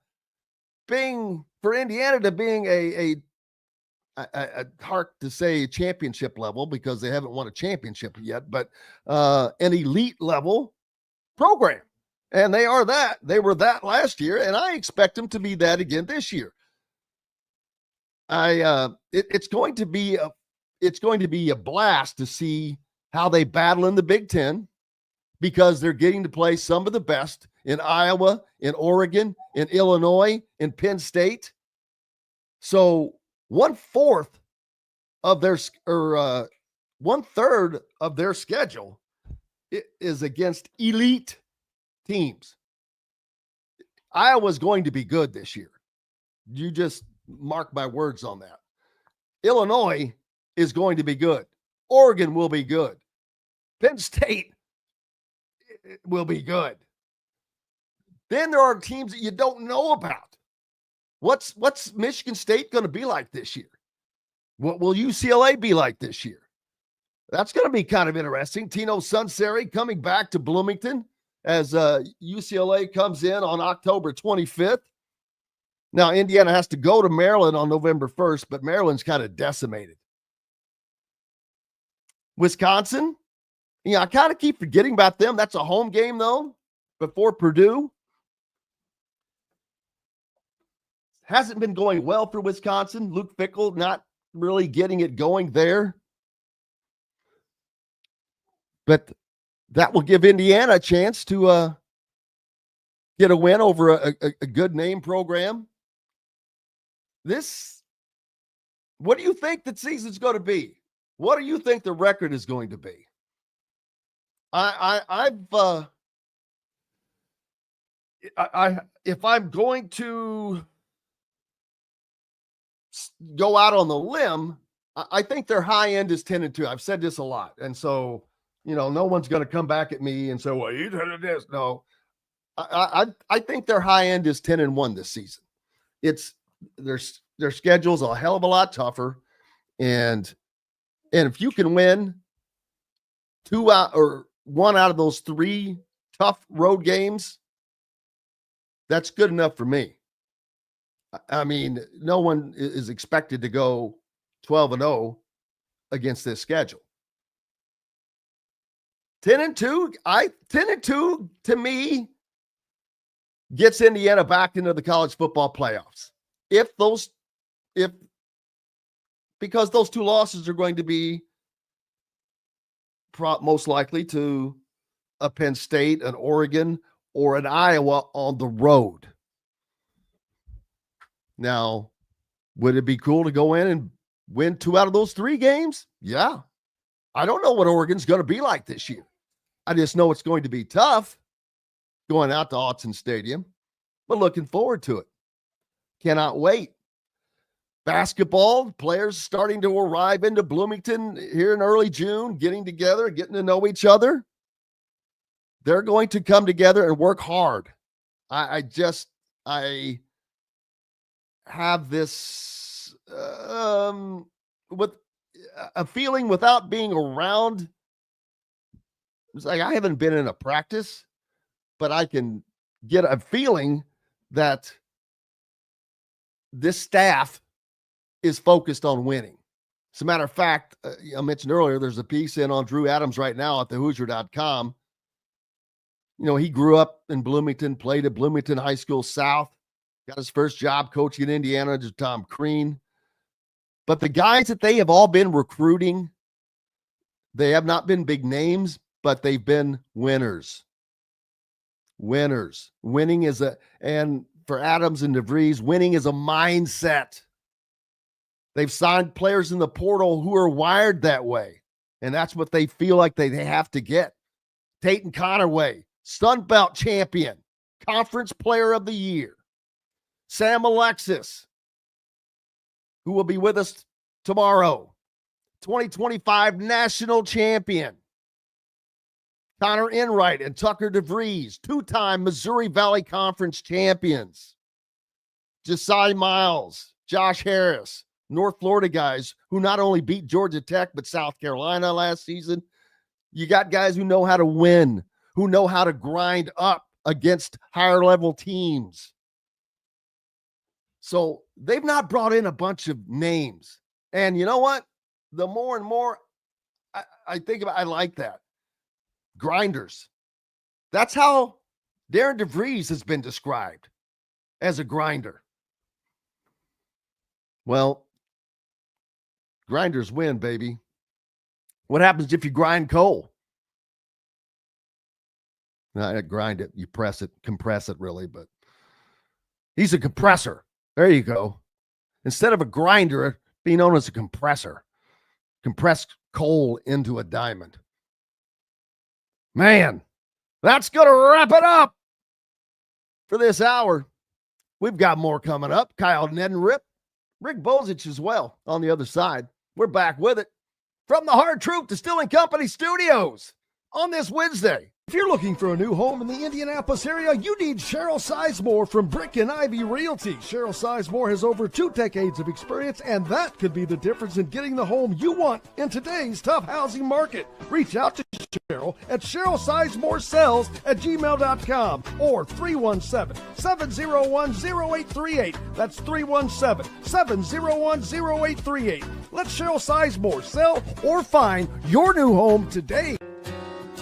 for Indiana to being a hard to say championship level because they haven't won a championship yet, but an elite level program. And they are that. They were that last year, and I expect them to be that again this year. It's going to be a blast to see how they battle in the Big Ten because they're getting to play some of the best in Iowa, in Oregon, in Illinois, in Penn State. So 1/3 of their 1/3 of their schedule is against elite teams. Iowa's going to be good this year. You just mark my words on that. Illinois is going to be good. Oregon will be good. Penn State will be good. Then there are teams that you don't know about. What's Michigan State going to be like this year? What will UCLA be like this year? That's going to be kind of interesting. Tino Sunseri coming back to Bloomington as UCLA comes in on October 25th. Now, Indiana has to go to Maryland on November 1st, but Maryland's kind of decimated. Wisconsin, I kind of keep forgetting about them. That's a home game, though, before Purdue. Hasn't been going well for Wisconsin. Luke Fickell not really getting it going there. But that will give Indiana a chance to get a win over a good name program. What do you think the season's going to be? What do you think the record is going to be? If I'm going to go out on the limb, I think their high end is 10-2. I've said this a lot. And so, no one's going to come back at me and say, well, you did this. No, I think their high end is 10-1 this season. It's their schedule's a hell of a lot tougher. And if you can win one out of those 3 tough road games, that's good enough for me. I mean, no one is expected to go 12-0 against this schedule. 10-2, 10-2 to me gets Indiana back into the college football playoffs. Because those 2 losses are going to be most likely to a Penn State, an Oregon, or an Iowa on the road. Now, would it be cool to go in and win 2 out of those 3 games? Yeah. I don't know what Oregon's going to be like this year. I just know it's going to be tough going out to Autzen Stadium, but looking forward to it. Cannot wait. Basketball players starting to arrive into Bloomington here in early June, getting together, getting to know each other. They're going to come together and work hard. I have this with a feeling without being around. It's like I haven't been in a practice, but I can get a feeling that this staff is focused on winning. As a matter of fact, I mentioned earlier, there's a piece in on Drew Adams right now at thehoosier.com. He grew up in Bloomington, played at Bloomington High School South, Got his first job coaching in Indiana under Tom Crean. But the guys that they have all been recruiting, they have not been big names, but they've been winners. Winners. Winning is and for Adams and DeVries, winning is a mindset. They've signed players in the portal who are wired that way. And that's what they feel like they have to get. Tayton Conaway, Sun Belt champion, conference player of the year. Sam Alexis, who will be with us tomorrow, 2025 national champion. Connor Enright and Tucker DeVries, two-time Missouri Valley Conference champions. Josiah Miles, Josh Harris, North Florida guys who not only beat Georgia Tech, but South Carolina last season. You got guys who know how to win, who know how to grind up against higher level teams. So they've not brought in a bunch of names. And you know what? The more and more I think about, I like that. Grinders. That's how Darren DeVries has been described, as a grinder. Well, grinders win, baby. What happens if you grind coal? Grind it, you press it, compress it really, but he's a compressor. There you go. Instead of a grinder, be known as a compressor. Compress coal into a diamond. Man, that's going to wrap it up for this hour. We've got more coming up. Kyle Neddenriep, Rick Bozich as well on the other side. We're back with it from the Hard Truth Distilling Company studios on this Wednesday. If you're looking for a new home in the Indianapolis area, you need Cheryl Sizemore from Brick and Ivy Realty. Cheryl Sizemore has over 2 decades of experience, and that could be the difference in getting the home you want in today's tough housing market. Reach out to Cheryl at CherylSizemore@gmail.com or 317-701-0838. That's 317-701-0838. Let Cheryl Sizemore sell or find your new home today.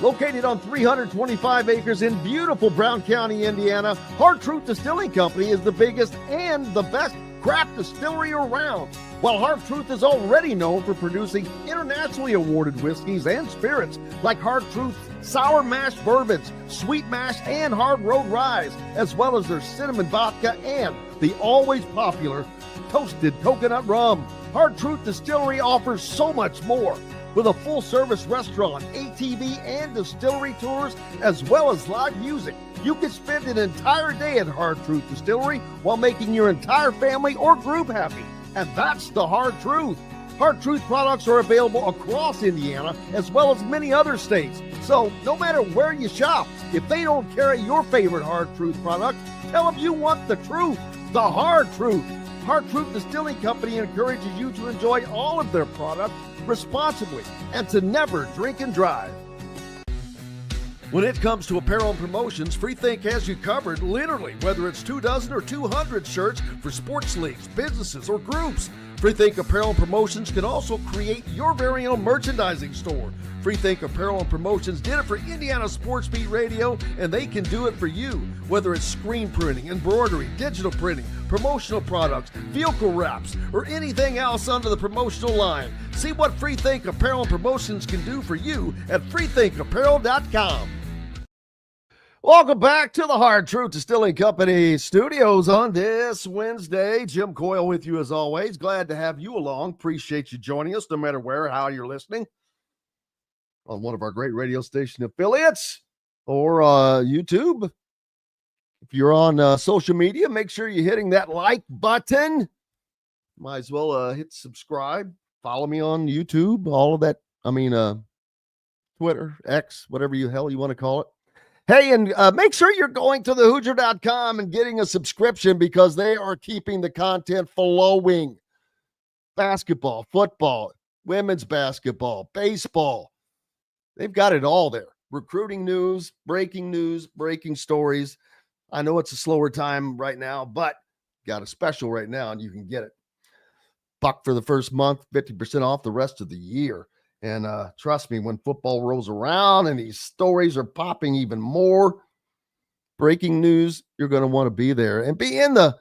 Located on 325 acres in beautiful Brown County, Indiana, Hard Truth Distilling Company is the biggest and the best craft distillery around. While Hard Truth is already known for producing internationally awarded whiskeys and spirits like Hard Truth sour mash bourbons, sweet mash, and hard road rye, as well as their cinnamon vodka and the always popular toasted coconut rum. Hard Truth Distillery offers so much more. With a full-service restaurant, ATV, and distillery tours, as well as live music, you can spend an entire day at Hard Truth Distillery while making your entire family or group happy. And that's the Hard Truth. Hard Truth products are available across Indiana, as well as many other states. So no matter where you shop, if they don't carry your favorite Hard Truth product, tell them you want the truth, the Hard Truth. Hard Truth Distilling Company encourages you to enjoy all of their products responsibly and to never drink and drive. When it comes to apparel and promotions, Freethink has you covered, literally, whether it's 24 or 200 shirts for sports leagues, businesses, or groups. Freethink Apparel and Promotions can also create your very own merchandising store. Freethink Apparel and Promotions did it for Indiana Sports Beat Radio, and they can do it for you. Whether it's screen printing, embroidery, digital printing, promotional products, vehicle wraps, or anything else under the promotional line. See what Freethink Apparel and Promotions can do for you at freethinkapparel.com. Welcome back to the Hard Truth Distilling Company studios on this Wednesday. Jim Coyle with you as always. Glad to have you along. Appreciate you joining us no matter where or how you're listening. On one of our great radio station affiliates or YouTube. If you're on social media, make sure you're hitting that like button. Might as well hit subscribe. Follow me on YouTube. All of that. Twitter, X, whatever you want to call it. Hey, and make sure you're going to thehoosier.com and getting a subscription because they are keeping the content flowing. Basketball, football, women's basketball, baseball. They've got it all there. Recruiting news, breaking stories. I know it's a slower time right now, but got a special right now and you can get it. $1 for the first month, 50% off the rest of the year. And trust me, when football rolls around and these stories are popping even more, breaking news, you're going to want to be there and be in the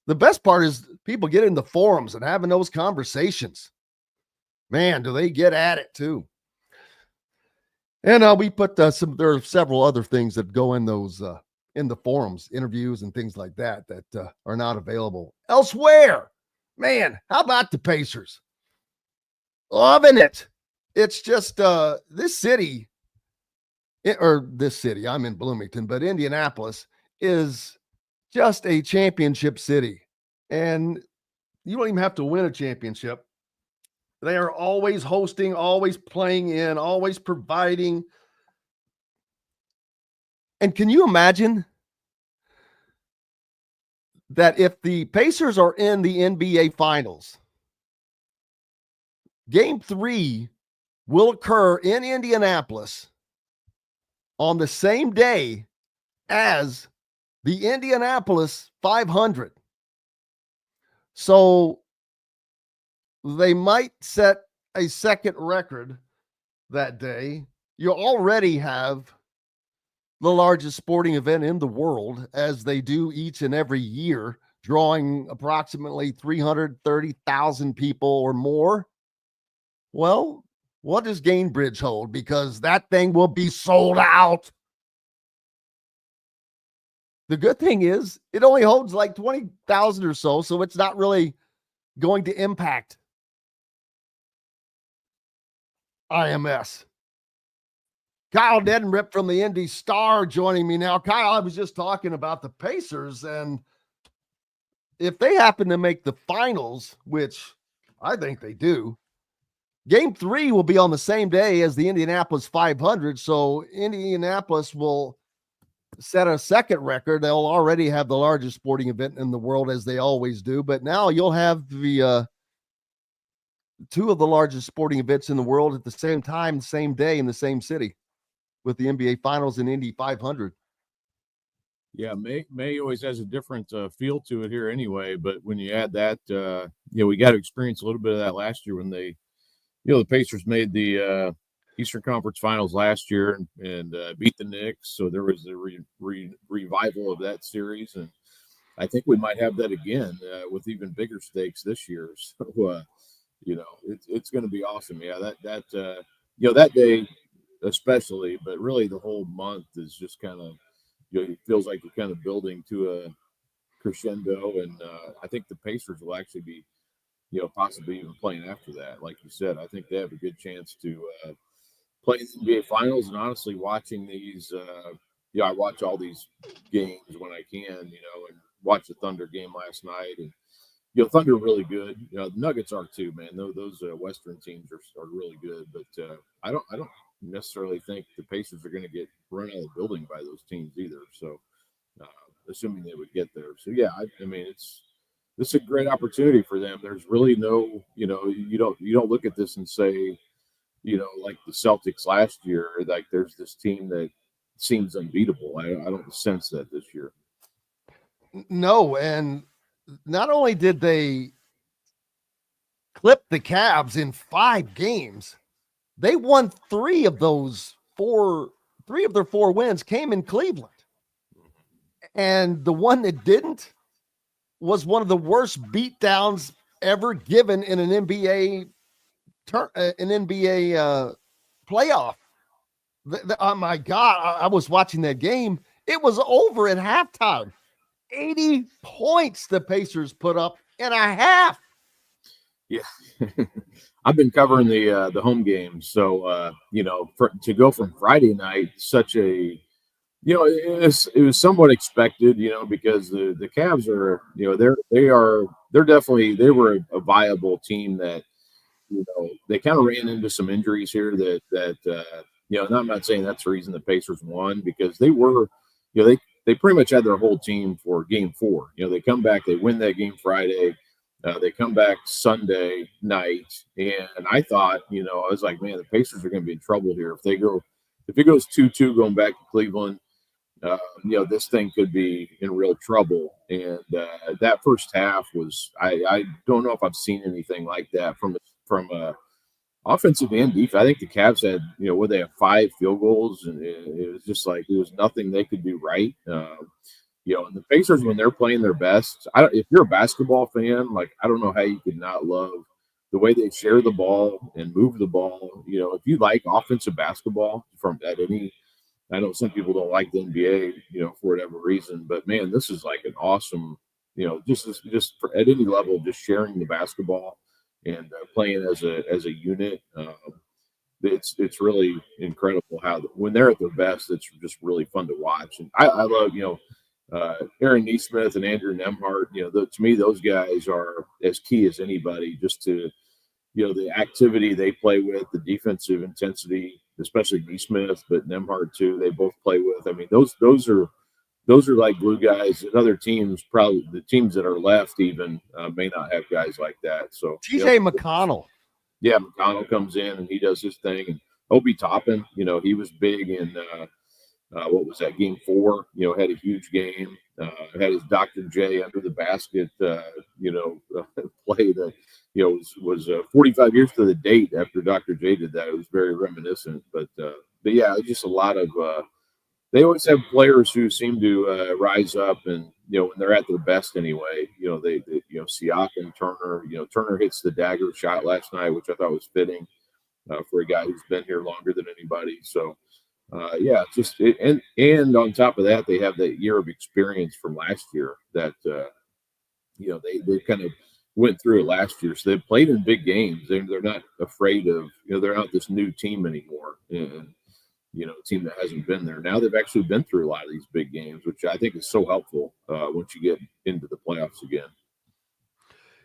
the best part is people get in the forums and having those conversations. Man, do they get at it too. And we put there are several other things that go in those in the forums, interviews and things like that are not available elsewhere. Man, how about the Pacers? Loving it. It's just this city, I'm in Bloomington, but Indianapolis is just a championship city. And you don't even have to win a championship. They are always hosting, always playing in, always providing. And can you imagine that if the Pacers are in the NBA Finals, Game 3 will occur in Indianapolis on the same day as the Indianapolis 500. So they might set a second record that day. You already have the largest sporting event in the world, as they do each and every year, drawing approximately 330,000 people or more. Well, what does Gainbridge hold? Because that thing will be sold out. The good thing is it only holds like 20,000 or so it's not really going to impact IMS. Kyle Neddenriep from the Indy Star joining me now. Kyle, I was just talking about the Pacers, and if they happen to make the finals, which I think they do, Game 3 will be on the same day as the Indianapolis 500, so Indianapolis will set a second record. They'll already have the largest sporting event in the world, as they always do, but now you'll have the two of the largest sporting events in the world at the same time, same day, in the same city, with the NBA Finals and Indy 500. Yeah, May always has a different feel to it here anyway, but when you add that, we got to experience a little bit of that last year when they, the Pacers made the Eastern Conference Finals last year and beat the Knicks, so there was a revival of that series, and I think we might have that again with even bigger stakes this year. So, it's going to be awesome. Yeah, that day especially, but really the whole month is just kind of, it feels like you're kind of building to a crescendo, and I think the Pacers will actually be, possibly even playing after that. Like you said, I think they have a good chance to play in the NBA Finals. And honestly, watching these, I watch all these games when I can, and watch the Thunder game last night, and Thunder are really good. The Nuggets are too, man. Those Western teams are really good, but I don't necessarily think the Pacers are going to get run out of the building by those teams either. So, assuming they would get there. So yeah, I mean, this is a great opportunity for them. There's really no, you don't look at this and say, like the Celtics last year, like there's this team that seems unbeatable. I don't sense that this year. No, and not only did they clip the Cavs in 5 games, they won 3 of those 4. 3 of their 4 wins came in Cleveland. And the one that didn't was one of the worst beatdowns ever given in an NBA playoff. Oh my God, I was watching that game. It was over at halftime. 80 points the Pacers put up in a half. Yeah. I've been covering the home games. So, to go from Friday night, such a, it was somewhat expected, because the Cavs are, they were a viable team that, they kind of ran into some injuries here that and I'm not saying that's the reason the Pacers won, because they were, they pretty much had their whole team for Game 4. They come back, they win that game Friday. They come back Sunday night, and I thought, I was like, man, the Pacers are going to be in trouble here if it goes 2-2 going back to Cleveland. This thing could be in real trouble. And that first half was, I don't know if I've seen anything like that from offensive and defense. I think the Cavs had, they have 5 field goals, and it was just like, there was nothing they could do right. And the Pacers, when they're playing their best, if you're a basketball fan, like, I don't know how you could not love the way they share the ball and move the ball. If you like offensive basketball I know some people don't like the NBA, for whatever reason, but man, this is like an awesome, just for, at any level, just sharing the basketball and playing as a unit. It's really incredible how when they're at their best, it's just really fun to watch. And I love, Aaron Neesmith and Andrew Nemhart. To me, those guys are as key as anybody, just to, the activity they play with, the defensive intensity, especially Neesmith, but Nemhart too. They both play with. I mean, those are like glue guys. And other teams, probably the teams that are left, even may not have guys like that. So TJ McConnell. Yeah, McConnell comes in and he does his thing. And Obi Toppin, he was big in what was that, game 4? Had a huge game. Had his Dr. J under the basket, play that, was 45 years to the date after Dr. J did that. It was very reminiscent. But yeah, just a lot of they always have players who seem to rise up and, when they're at their best anyway, they Siakam, Turner, Turner hits the dagger shot last night, which I thought was fitting for a guy who's been here longer than anybody. So, yeah, and on top of that, they have that year of experience from last year that, they kind of went through it last year. So they've played in big games. They're not afraid of, they're not this new team anymore. And, a team that hasn't been there. Now they've actually been through a lot of these big games, which I think is so helpful once you get into the playoffs again.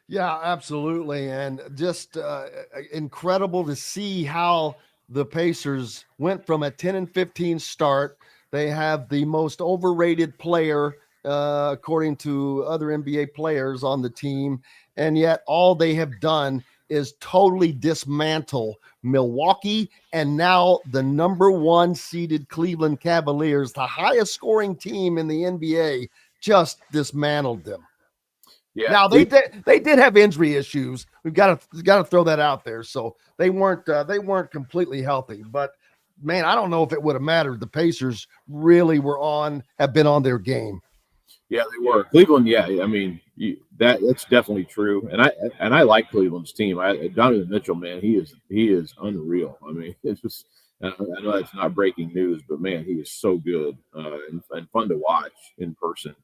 Yeah, absolutely. And just incredible to see how the Pacers went from a 10-15 start. They have the most overrated player, according to other NBA players on the team. And yet all they have done is totally dismantle Milwaukee and now the number 1 seeded Cleveland Cavaliers, the highest scoring team in the NBA, just dismantled them. Yeah. Now they did have injury issues. We've got to throw that out there. So they weren't completely healthy, but man, I don't know if it would have mattered. The Pacers really have been on their game. Yeah, they were. Cleveland, yeah. I mean, that's definitely true. And I like Cleveland's team. Donovan Mitchell, man, he is unreal. I mean, it's just, I know that's not breaking news, but man, he is so good and fun to watch in person.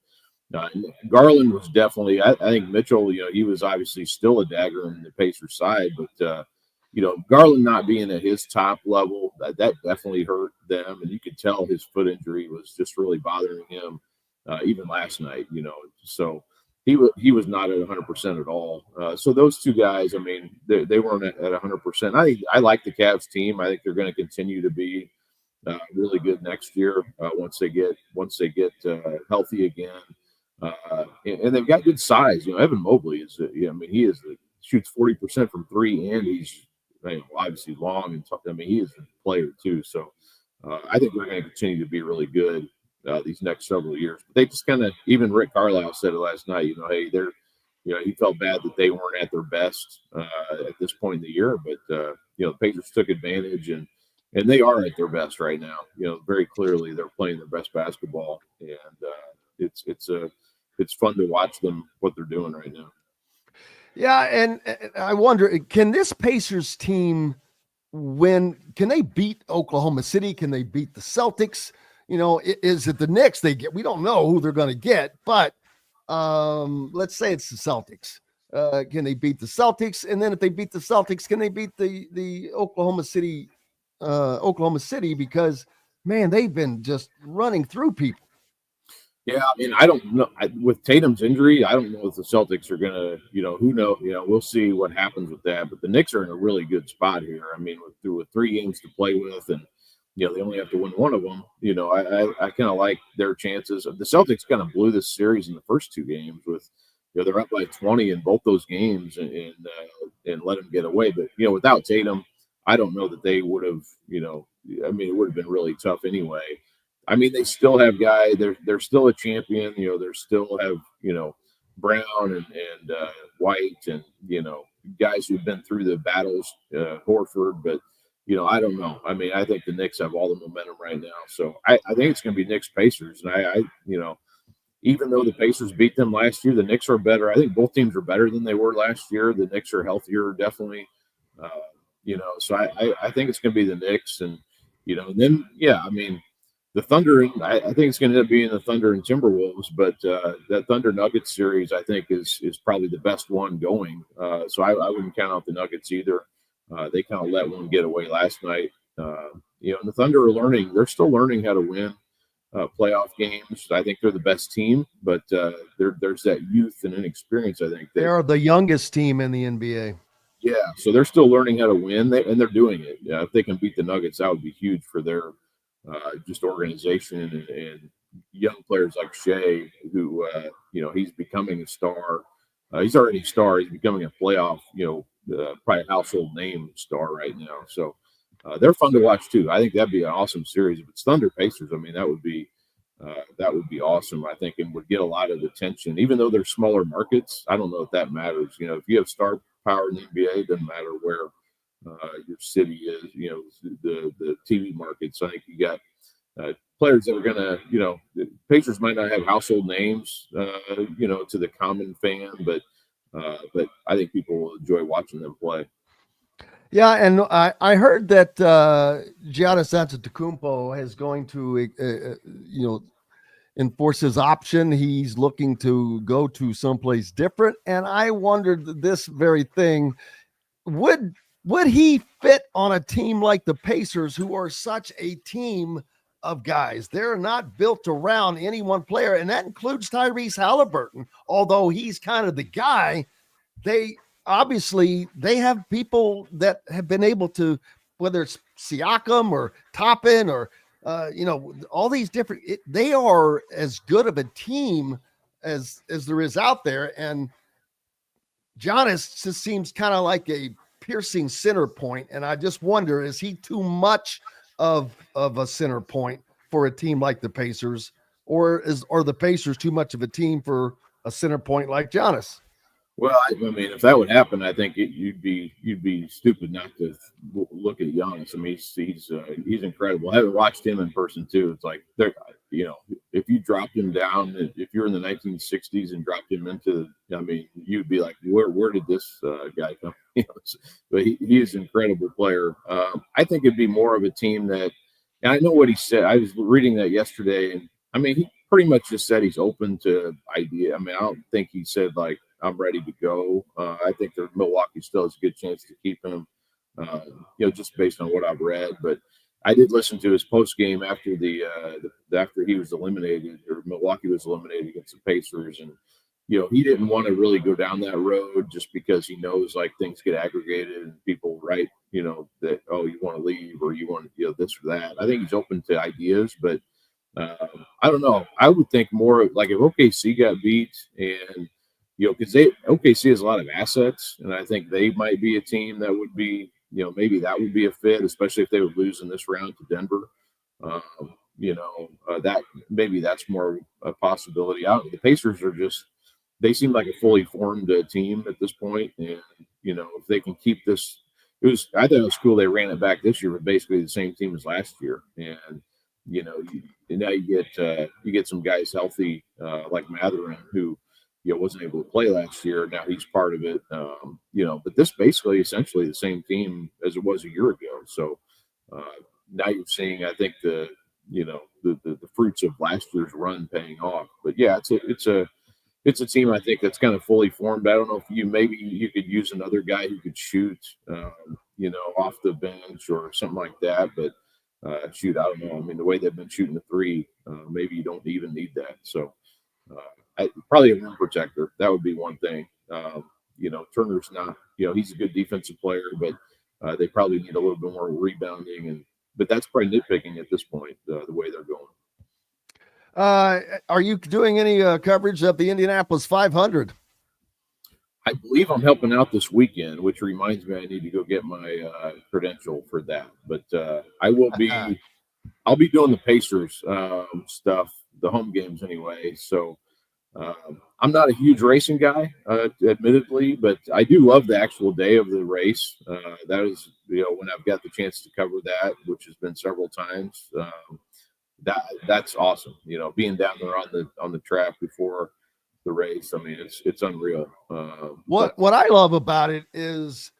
Garland was definitely. I think Mitchell, he was obviously still a dagger on the Pacers side, but Garland not being at his top level, that definitely hurt them, and you could tell his foot injury was just really bothering him. Even last night, so he was not at 100% at all. So those two guys, I mean, they weren't at 100%. I like the Cavs team. I think they're going to continue to be really good next year once they get healthy again. And they've got good size. Evan Mobley is, he shoots 40% from 3, and he's obviously long and tough. I mean, he is a player too. So I think they're going to continue to be really good these next several years. But they just kind of, even Rick Carlisle said it last night, hey, he felt bad that they weren't at their best at this point in the year, but the Pacers took advantage and they are at their best right now. Very clearly they're playing their best basketball, and it's fun to watch them, what they're doing right now. Yeah. And I wonder, can this Pacers team win? Can they beat Oklahoma City? Can they beat the Celtics? Is it the Knicks they get? We don't know who they're going to get, but let's say it's the Celtics. Can they beat the Celtics? And then if they beat the Celtics, can they beat the Oklahoma City? Because man, they've been just running through people. Yeah, I mean, I don't know. With Tatum's injury, I don't know if the Celtics are going to, who knows? We'll see what happens with that. But the Knicks are in a really good spot here. I mean, with 3 games to play with, and they only have to win one of them. I kind of like their chances. The Celtics kind of blew this series in the first 2 games with, they're up by 20 in both those games and let them get away. But, without Tatum, I don't know that they would have, it would have been really tough anyway. I mean, they still have guys. They're still a champion. They still have, Brown and White and, guys who've been through the battles, Horford, but I don't know. I mean, I think the Knicks have all the momentum right now. So I think it's going to be Knicks Pacers. And even though the Pacers beat them last year, the Knicks are better. I think both teams are better than they were last year. The Knicks are healthier, definitely. So I think it's going to be the Knicks, and then I mean, the Thunder. I think it's going to end up being the Thunder and Timberwolves, but that Thunder Nuggets series I think is probably the best one going. So I wouldn't count out the Nuggets either. They kind of let one get away last night. And the Thunder are learning. They're still learning how to win playoff games. I think they're the best team, but there's that youth and inexperience. I think they are the youngest team in the NBA. Yeah, so they're still learning how to win, and they're doing it. If they can beat the Nuggets, that would be huge for their just organization and young players like Shea, who he's becoming a star. He's already a star. He's becoming a playoff, probably a household name star right now. So they're fun to watch too. I think that'd be an awesome series. If it's Thunder Pacers, I mean that would be awesome. I think, and would get a lot of attention, even though they're smaller markets. I don't know if that matters. If you have star power in the NBA, it doesn't matter where your city is. The TV markets. I think you got players that are gonna. The Pacers might not have household names, to the common fan, but I think people will enjoy watching them play. Yeah, and I heard that Giannis Antetokounmpo is going to, enforce his option. He's looking to go to someplace different, and I wondered this very thing: would he fit on a team like the Pacers, who are such a team of guys? They're not built around any one player, and that includes Tyrese Halliburton. Although he's kind of the guy, they have people that have been able to, whether it's Siakam or Toppin or all these different, they are as good of a team as there is out there. And Giannis just seems kind of like a piercing center point. And I just wonder, is he too much of a center point for a team like the Pacers, or are the Pacers too much of a team for a center point like Giannis? Well, I mean, if that would happen, I think you'd be stupid not to look at Giannis. I mean, he's incredible. I haven't watched him in person too. It's like if you dropped him down, if you're in the 1960s and dropped him into, you'd be like, where did this guy come? But he is an incredible player. I think it'd be more of a team that, and I know what he said. I was reading that yesterday, and I mean, he pretty much just said he's open to idea. I mean, I don't think he said like, I'm ready to go. I think that Milwaukee still has a good chance to keep him, just based on what I've read. But I did listen to his post game after after he was eliminated, or Milwaukee was eliminated against the Pacers, and he didn't want to really go down that road just because he knows like things get aggregated and people write, that you want to leave or you want this or that. I think he's open to ideas, but I don't know. I would think more like if OKC got beat and. Because OKC has a lot of assets, and I think they might be a team that would be, maybe that would be a fit, especially if they would lose in this round to Denver. That maybe that's more a possibility. The Pacers are they seem like a fully formed team at this point, and if they can keep this, I thought it was cool they ran it back this year with basically the same team as last year, and now you get some guys healthy like Mathurin who. Wasn't able to play last year. Now he's part of it. But this basically essentially the same team as it was a year ago. So now you're seeing, I think the fruits of last year's run paying off. But yeah, it's a team I think that's kind of fully formed. I don't know if you could use another guy who could shoot, off the bench or something like that. But I don't know. I mean, the way they've been shooting the three, maybe you don't even need that. So. Probably a rim protector. That would be one thing. Turner's not, he's a good defensive player, but they probably need a little bit more rebounding. But that's probably nitpicking at this point, the way they're going. Are you doing any coverage of the Indianapolis 500? I believe I'm helping out this weekend, which reminds me I need to go get my credential for that. But I'll be doing the Pacers stuff, the home games anyway. So I'm not a huge racing guy, admittedly, but I do love the actual day of the race. That is, when I've got the chance to cover that, which has been several times. that's awesome. Being down there on the track before the race. I mean, it's unreal. What I love about it is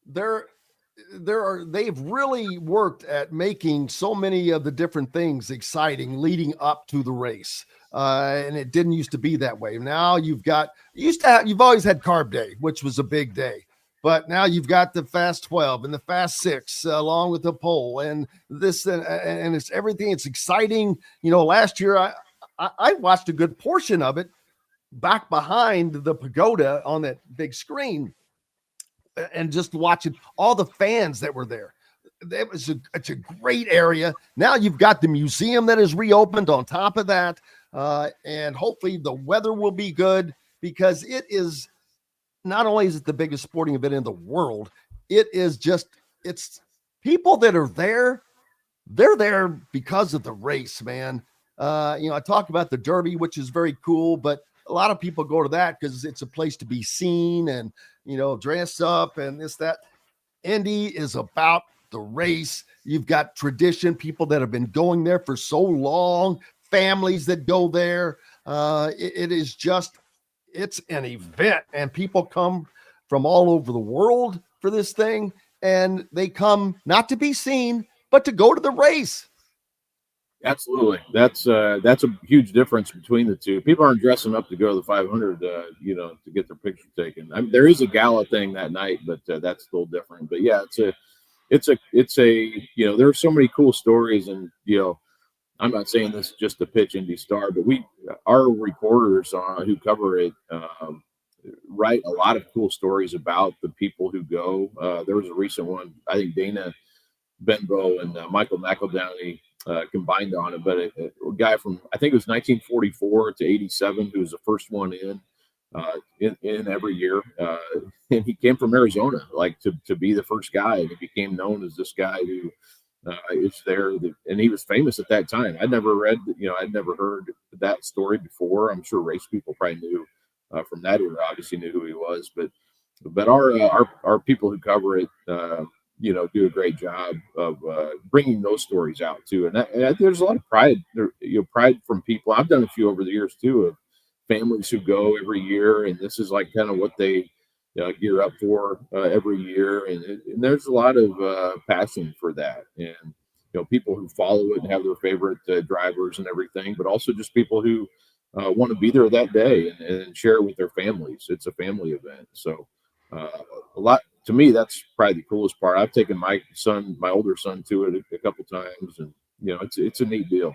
they've really worked at making so many of the different things exciting leading up to the race. And it didn't used to be that way. Now you've always had Carb Day, which was a big day, but now you've got the Fast 12 and the Fast 6 along with the pole and this, and it's everything. It's exciting. Last year I watched a good portion of it back behind the pagoda on that big screen and just watching all the fans that were there. It's a great area. Now you've got the museum that is reopened on top of that. And hopefully the weather will be good, because it is not only is it the biggest sporting event in the world, it's people that are there. They're there because of the race, man. I talk about the Derby, which is very cool, but a lot of people go to that because it's a place to be seen and, dress up and this, that. Indy is about the race. You've got tradition, people that have been going there for so long, families that go there. It's an event, and people come from all over the world for this thing, and they come not to be seen, but to go to the race. Absolutely. That's a huge difference between the two. People aren't dressing up to go to the 500, to get their picture taken. There is a gala thing that night, but that's still different. But yeah, it's a there are so many cool stories, and I'm not saying this just to pitch Indy Star, but our reporters who cover it write a lot of cool stories about the people who go. There was a recent one, I think Dana Benbow and Michael McEldowney combined on it, but a guy from, I think it was 1944 to 87, who was the first one in every year, and he came from Arizona, like to be the first guy, and he became known as this guy who is there, and he was famous at that time. I'd never heard that story before. I'm sure race people probably knew from that era, obviously knew who he was, but our people who cover it do a great job of bringing those stories out too. And there's a lot of pride from people. I've done a few over the years too, of families who go every year, and this is like kind of what they gear up for every year. And there's a lot of passion for that. And, people who follow it and have their favorite drivers and everything, but also just people who want to be there that day and share it with their families. It's a family event. So to me, that's probably the coolest part. I've taken my older son to it a couple times, and it's a neat deal.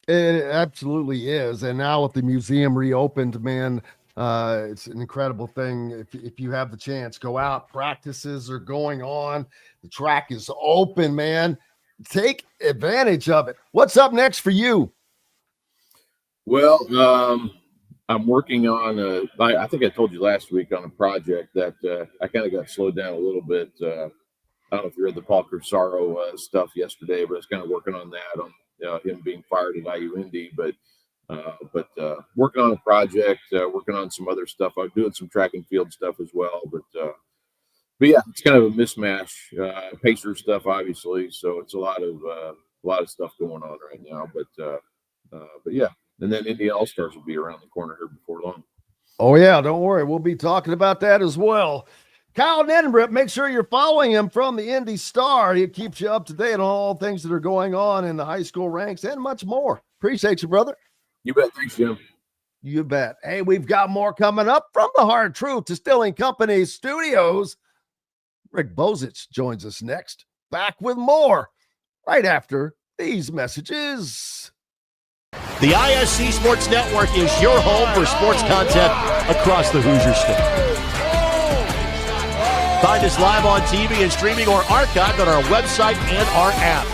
It absolutely is. And now with the museum reopened, man, it's an incredible thing. If you have the chance, go out. Practices are going on. The track is open, man. Take advantage of it. What's up next for you? Well, I'm working on I think I told you last week on a project that I kind of got slowed down a little bit. I don't know if you read the Paul Corsaro stuff yesterday, but I was kind of working on that, on him being fired at IUBB, but working on a project, working on some other stuff. I'm doing some track and field stuff as well, but yeah, it's kind of a mismatch. Pacer stuff, obviously, so it's a lot of stuff going on right now. But yeah. And then Indy All-Stars will be around the corner here before long. Oh, yeah. Don't worry. We'll be talking about that as well. Kyle Neddenriep, make sure you're following him from the Indy Star. He keeps you up to date on all things that are going on in the high school ranks and much more. Appreciate you, brother. You bet. Thanks, Jim. You bet. Hey, we've got more coming up from the Hard Truth Distilling Company studios. Rick Bozich joins us next. Back with more right after these messages. The ISC Sports Network is your home for sports content across the Hoosier State. Find us live on TV and streaming or archived on our website and our app.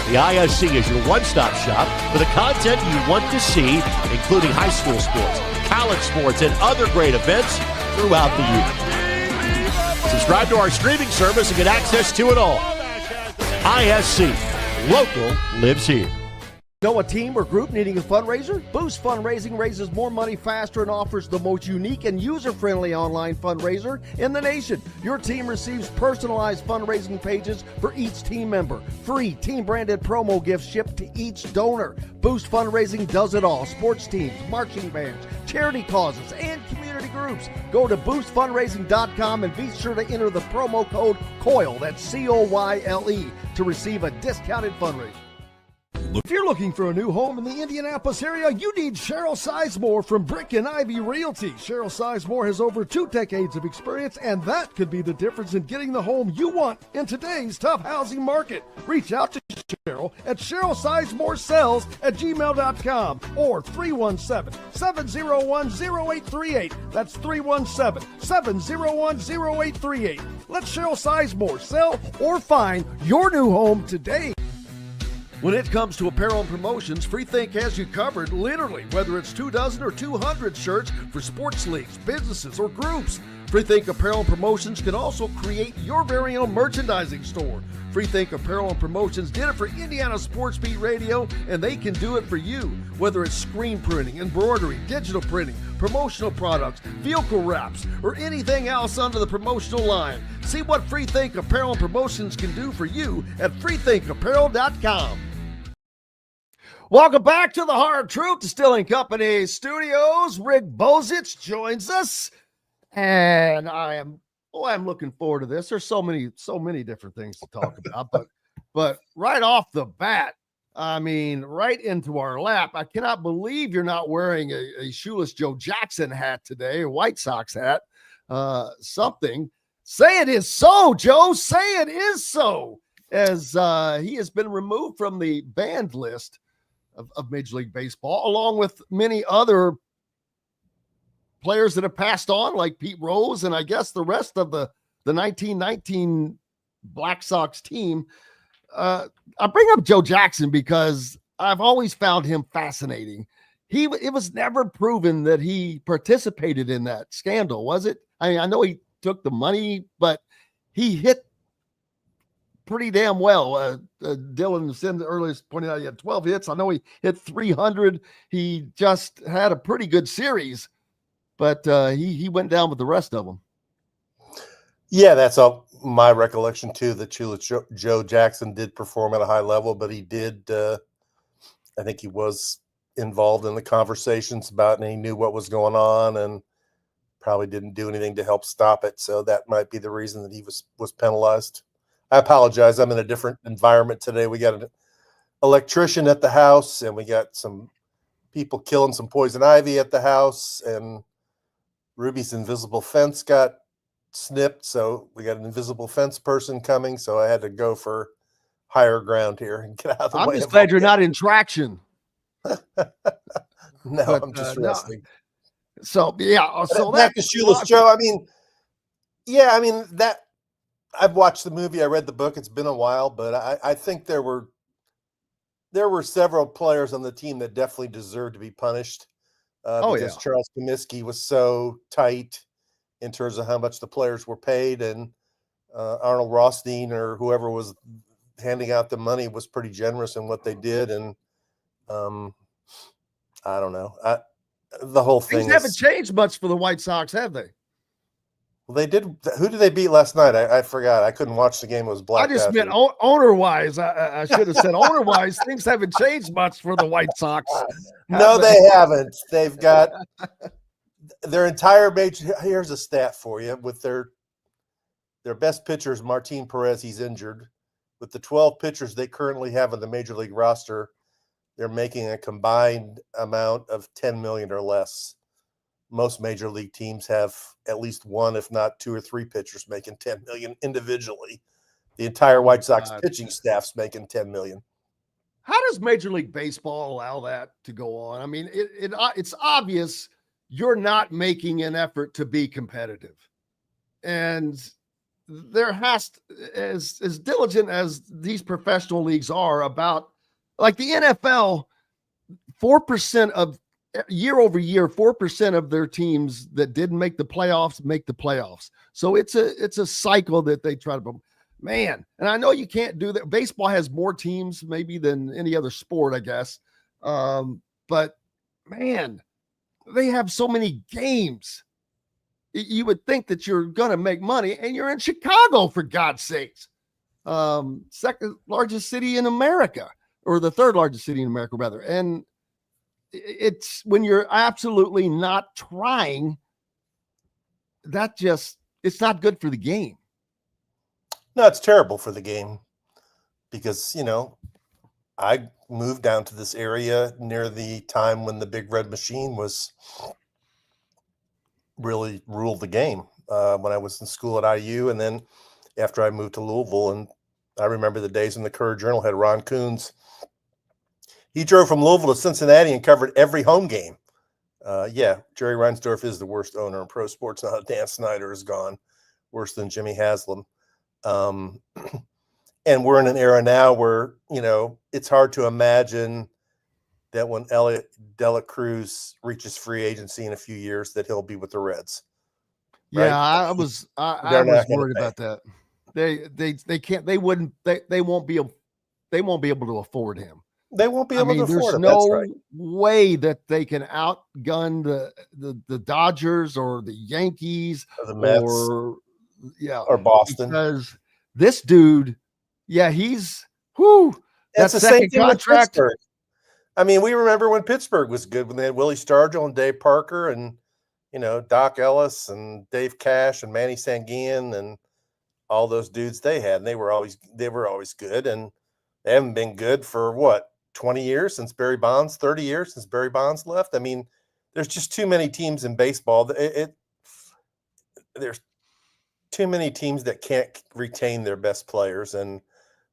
The ISC is your one-stop shop for the content you want to see, including high school sports, college sports, and other great events throughout the year. Subscribe to our streaming service and get access to it all. ISC, local lives here. Know a team or group needing a fundraiser? Boost Fundraising raises more money faster and offers the most unique and user-friendly online fundraiser in the nation. Your team receives personalized fundraising pages for each team member. Free team-branded promo gifts shipped to each donor. Boost Fundraising does it all. Sports teams, marching bands, charity causes, and community groups. Go to boostfundraising.com and be sure to enter the promo code COYLE, that's COYLE, to receive a discounted fundraiser. If you're looking for a new home in the Indianapolis area, you need Cheryl Sizemore from Brick and Ivy Realty. Cheryl Sizemore has over 2 decades of experience, and that could be the difference in getting the home you want in today's tough housing market. Reach out to Cheryl at CherylSizemore@gmail.com or 317-701-0838. That's 317-701-0838. Let Cheryl Sizemore sell or find your new home today. When it comes to apparel and promotions, Freethink has you covered, literally, whether it's 24 or 200 shirts for sports leagues, businesses, or groups. Freethink Apparel and Promotions can also create your very own merchandising store. Freethink Apparel and Promotions did it for Indiana Sports Beat Radio, and they can do it for you. Whether it's screen printing, embroidery, digital printing, promotional products, vehicle wraps, or anything else under the promotional line. See what Freethink Apparel and Promotions can do for you at freethinkapparel.com. Welcome back to the Hard Truth Distilling Company studios. Rick Bozich joins us, and I'm looking forward to this. There's so many different things to talk about, but right off the bat, I mean, right into our lap. I cannot believe you're not wearing a shoeless Joe Jackson hat today, a White Sox hat, something. Say it is so, Joe. Say it is so, as he has been removed from the banned list of Major League Baseball, along with many other players that have passed on, like Pete Rose, and I guess the rest of the 1919 Black Sox team. I bring up Joe Jackson because I've always found him fascinating. It was never proven that he participated in that scandal, was it? I mean, I know he took the money, but he hit pretty damn well. Dylan Sinn earlier pointed out he had 12 hits. I know he hit 300. He just had a pretty good series, but he went down with the rest of them. Yeah, that's all my recollection too. That Joe Jackson did perform at a high level, but he did. I think he was involved in the conversations about, and he knew what was going on, and probably didn't do anything to help stop it. So that might be the reason that he was penalized. I apologize. I'm in a different environment today. We got an electrician at the house, and we got some people killing some poison ivy at the house, and Ruby's invisible fence got snipped. So we got an invisible fence person coming. So I had to go for higher ground here and get out of the way. I'm just glad you're not in traction. No, but, I'm just resting. No. So, yeah. So back to Shoeless Joe. I mean, that I've watched the movie. I read the book. It's been a while, but I think there were several players on the team that definitely deserved to be punished because Charles Comiskey was so tight in terms of how much the players were paid, and Arnold Rothstein or whoever was handing out the money was pretty generous in what they did. And I don't know. The whole thing haven't changed much for the White Sox, have they? Well, they did. Who did they beat last night? I forgot. I couldn't watch the game. It was black. I just meant owner-wise. I should have said owner-wise. Things haven't changed much for the White Sox. No, they haven't. They've got their entire major. Here's a stat for you. With their best pitchers, Martin Perez, he's injured. With the 12 pitchers they currently have on the major league roster, they're making a combined amount of $10 million or less. Most major league teams have at least one, if not 2 or 3 pitchers making $10 million individually. The entire White Sox pitching staff's making $10 million. How does Major League Baseball allow that to go on? I mean, it's obvious you're not making an effort to be competitive, and there has to, as diligent as these professional leagues are about, like the NFL, 4% of year over year, 4% of their teams that didn't make the playoffs make the playoffs. So it's a cycle that they try to, man. And I know you can't do that. Baseball has more teams maybe than any other sport, I guess. But man, they have so many games. You would think that you're going to make money, and you're in Chicago, for God's sakes. Second largest city in America, or the third largest city in America, rather. And it's when you're absolutely not trying, it's not good for the game. No, it's terrible for the game because, I moved down to this area near the time when the Big Red Machine was really ruled the game when I was in school at IU. And then after I moved to Louisville, and I remember the days when the Courier-Journal had Ron Coons. He drove from Louisville to Cincinnati and covered every home game. Jerry Reinsdorf is the worst owner in pro sports now. Dan Snyder is gone, worse than Jimmy Haslam. And we're in an era now where, it's hard to imagine that when Elliot Dela Cruz reaches free agency in a few years, that he'll be with the Reds. Right? Yeah, I was worried about that. They won't be able to afford him. They won't be able to afford him. There's no That's right. way that they can outgun the Dodgers or the Yankees or the Mets or Boston. Because this dude, he's That's the same thing with Pittsburgh. I mean, we remember when Pittsburgh was good when they had Willie Stargell and Dave Parker and Doc Ellis and Dave Cash and Manny Sanguian and all those dudes they had, and they were always good, and they haven't been good for 20 years since Barry Bonds, 30 years since Barry Bonds left. I mean, there's just too many teams in baseball. There's too many teams that can't retain their best players, and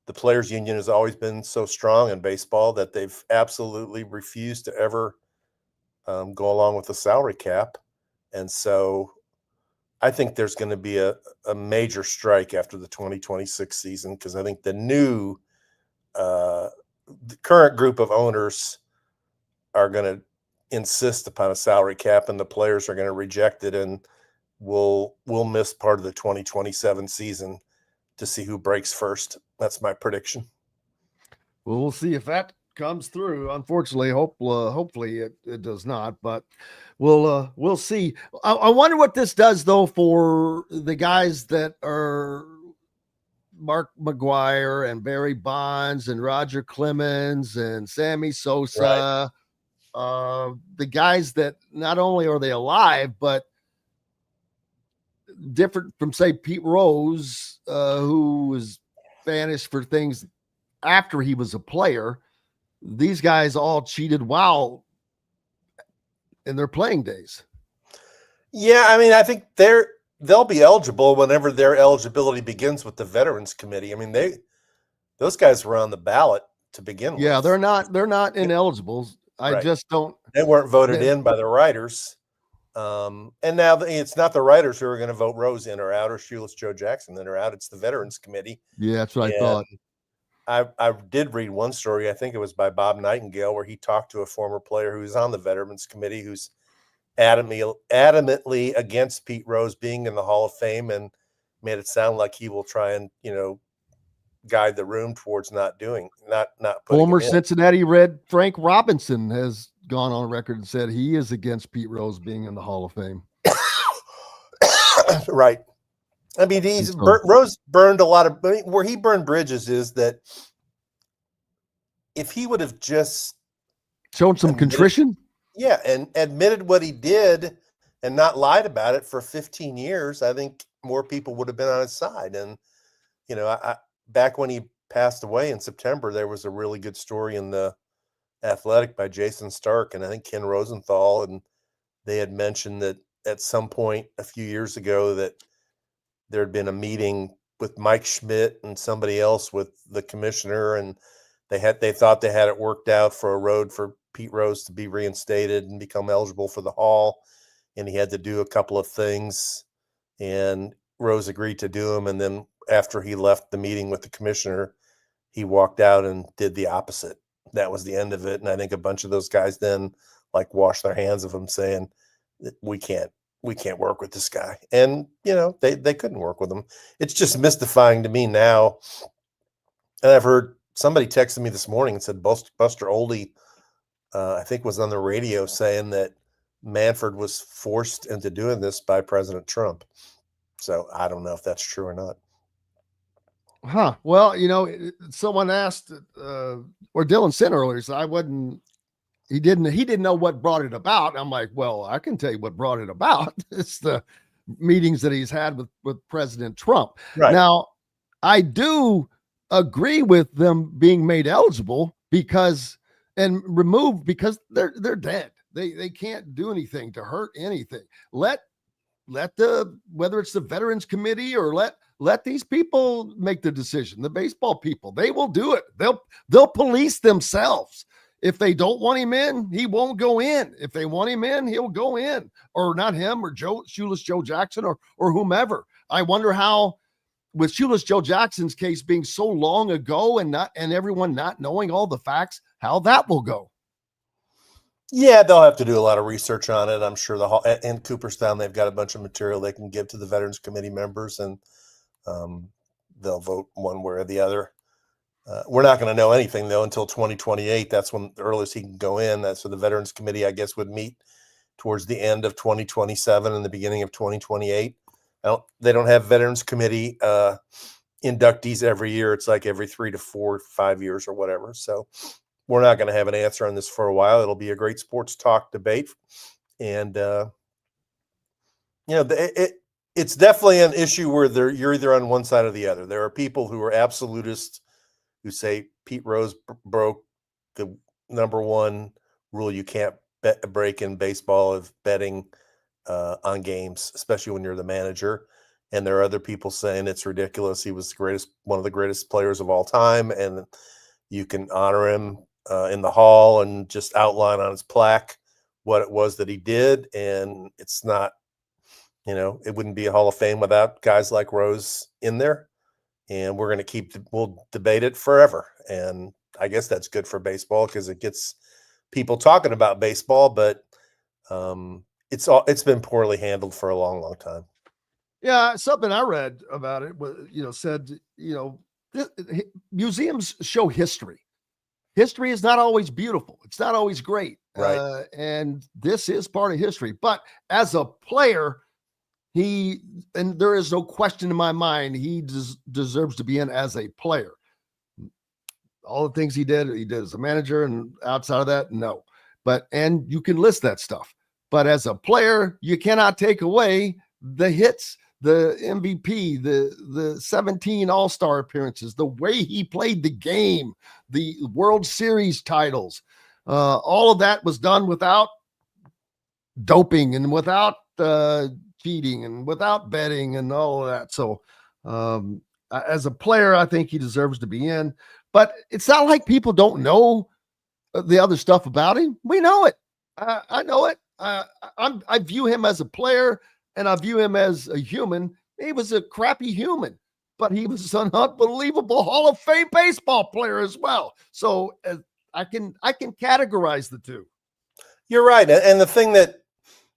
the players union has always been so strong in baseball that they've absolutely refused to ever go along with the salary cap. And so I think there's going to be a major strike after the 2026 season, because I think the current group of owners are going to insist upon a salary cap, and the players are going to reject it, and we'll miss part of the 2027 season to see who breaks first. That's my prediction. Well, we'll see if that comes through. Unfortunately, hopefully it does not, but we'll see. I wonder what this does though for the guys that are Mark McGuire and Barry Bonds and Roger Clemens and Sammy Sosa, right. The guys that not only are they alive, but different from, say, Pete Rose, who was banished for things after he was a player. These guys all cheated while in their playing days. Yeah, I mean, I think they'll be eligible whenever their eligibility begins with the Veterans Committee. I mean, those guys were on the ballot to begin with. Yeah, they're not ineligibles. I just don't. They weren't voted in by the writers. And now it's not the writers who are going to vote Rose in or out, or Shoeless Joe Jackson in or out. It's the Veterans Committee. Yeah, that's what I thought. I did read one story, I think it was by Bob Nightingale, where he talked to a former player who was on the Veterans Committee who's adamantly against Pete Rose being in the Hall of Fame, and made it sound like he will try and, guide the room towards not putting former him in. Cincinnati Red Frank Robinson has gone on record and said he is against Pete Rose being in the Hall of Fame. Right. I mean, Rose burned a lot of, where he burned bridges is that if he would have just shown some contrition. Yeah. And admitted what he did and not lied about it for 15 years, I think more people would have been on his side. And, back when he passed away in September, there was a really good story in the Athletic by Jason Stark and I think Ken Rosenthal, and they had mentioned that at some point a few years ago that there had been a meeting with Mike Schmidt and somebody else with the commissioner, and they thought they had it worked out for a road for Pete Rose to be reinstated and become eligible for the Hall, and he had to do a couple of things, and Rose agreed to do them, and then after he left the meeting with the commissioner, he walked out and did the opposite. That was the end of it. And I think a bunch of those guys then washed their hands of him, saying we can't work with this guy. And, they couldn't work with him. It's just mystifying to me now. And I've heard somebody texted me this morning and said Buster Olney I think was on the radio saying that Manfred was forced into doing this by President Trump. So I don't know if that's true or not. Huh. Well, someone asked, or Dylan Sinn earlier, so he didn't know what brought it about. I'm like, well, I can tell you what brought it about. It's the meetings that he's had with President Trump. Right. Now, I do agree with them being made eligible and removed because they're dead. They can't do anything to hurt anything. Let whether it's the Veterans Committee or let these people make the decision. The baseball people, they will do it. They'll police themselves. If they don't want him in, he won't go in. If they want him in, he'll go in, or not him, or Shoeless Joe Jackson, or whomever. I wonder how, with Shoeless Joe Jackson's case being so long ago and everyone not knowing all the facts, how that will go. Yeah, they'll have to do a lot of research on it. I'm sure in Cooperstown, they've got a bunch of material they can give to the Veterans Committee members, and they'll vote one way or the other. We're not going to know anything, though, until 2028. That's when the earliest he can go in. That's when the Veterans Committee, I guess, would meet towards the end of 2027 and the beginning of 2028. They don't have Veterans Committee inductees every year. It's like every 3 to 4, 5 years or whatever. So we're not going to have an answer on this for a while. It'll be a great sports talk debate. And, it's definitely an issue where you're either on one side or the other. There are people who are absolutists who say Pete Rose broke the number one rule you can't break in baseball of betting on games, especially when you're the manager. And there are other people saying it's ridiculous. He was one of the greatest players of all time, and you can honor him in the hall and just outline on his plaque what it was that he did. And it's not, it wouldn't be a Hall of Fame without guys like Rose in there. And we're going to we'll debate it forever. And I guess that's good for baseball because it gets people talking about baseball, but it's been poorly handled for a long, long time. Yeah. Something I read about it was, said, museums show history. History is not always beautiful. It's not always great. Right. And this is part of history, but as a player, and there is no question in my mind, he deserves to be in as a player. All the things he did as a manager, and outside of that, no. And you can list that stuff. But as a player, you cannot take away the hits, the MVP, the 17 All-Star appearances, the way he played the game, the World Series titles. All of that was done without doping and without cheating and without betting and all of that. So as a player, I think he deserves to be in. But it's not like people don't know the other stuff about him. We know it. I know it. I view him as a player, and I view him as a human. He was a crappy human, but he was an unbelievable Hall of Fame baseball player as well. So I can categorize the two. You're right. And the thing that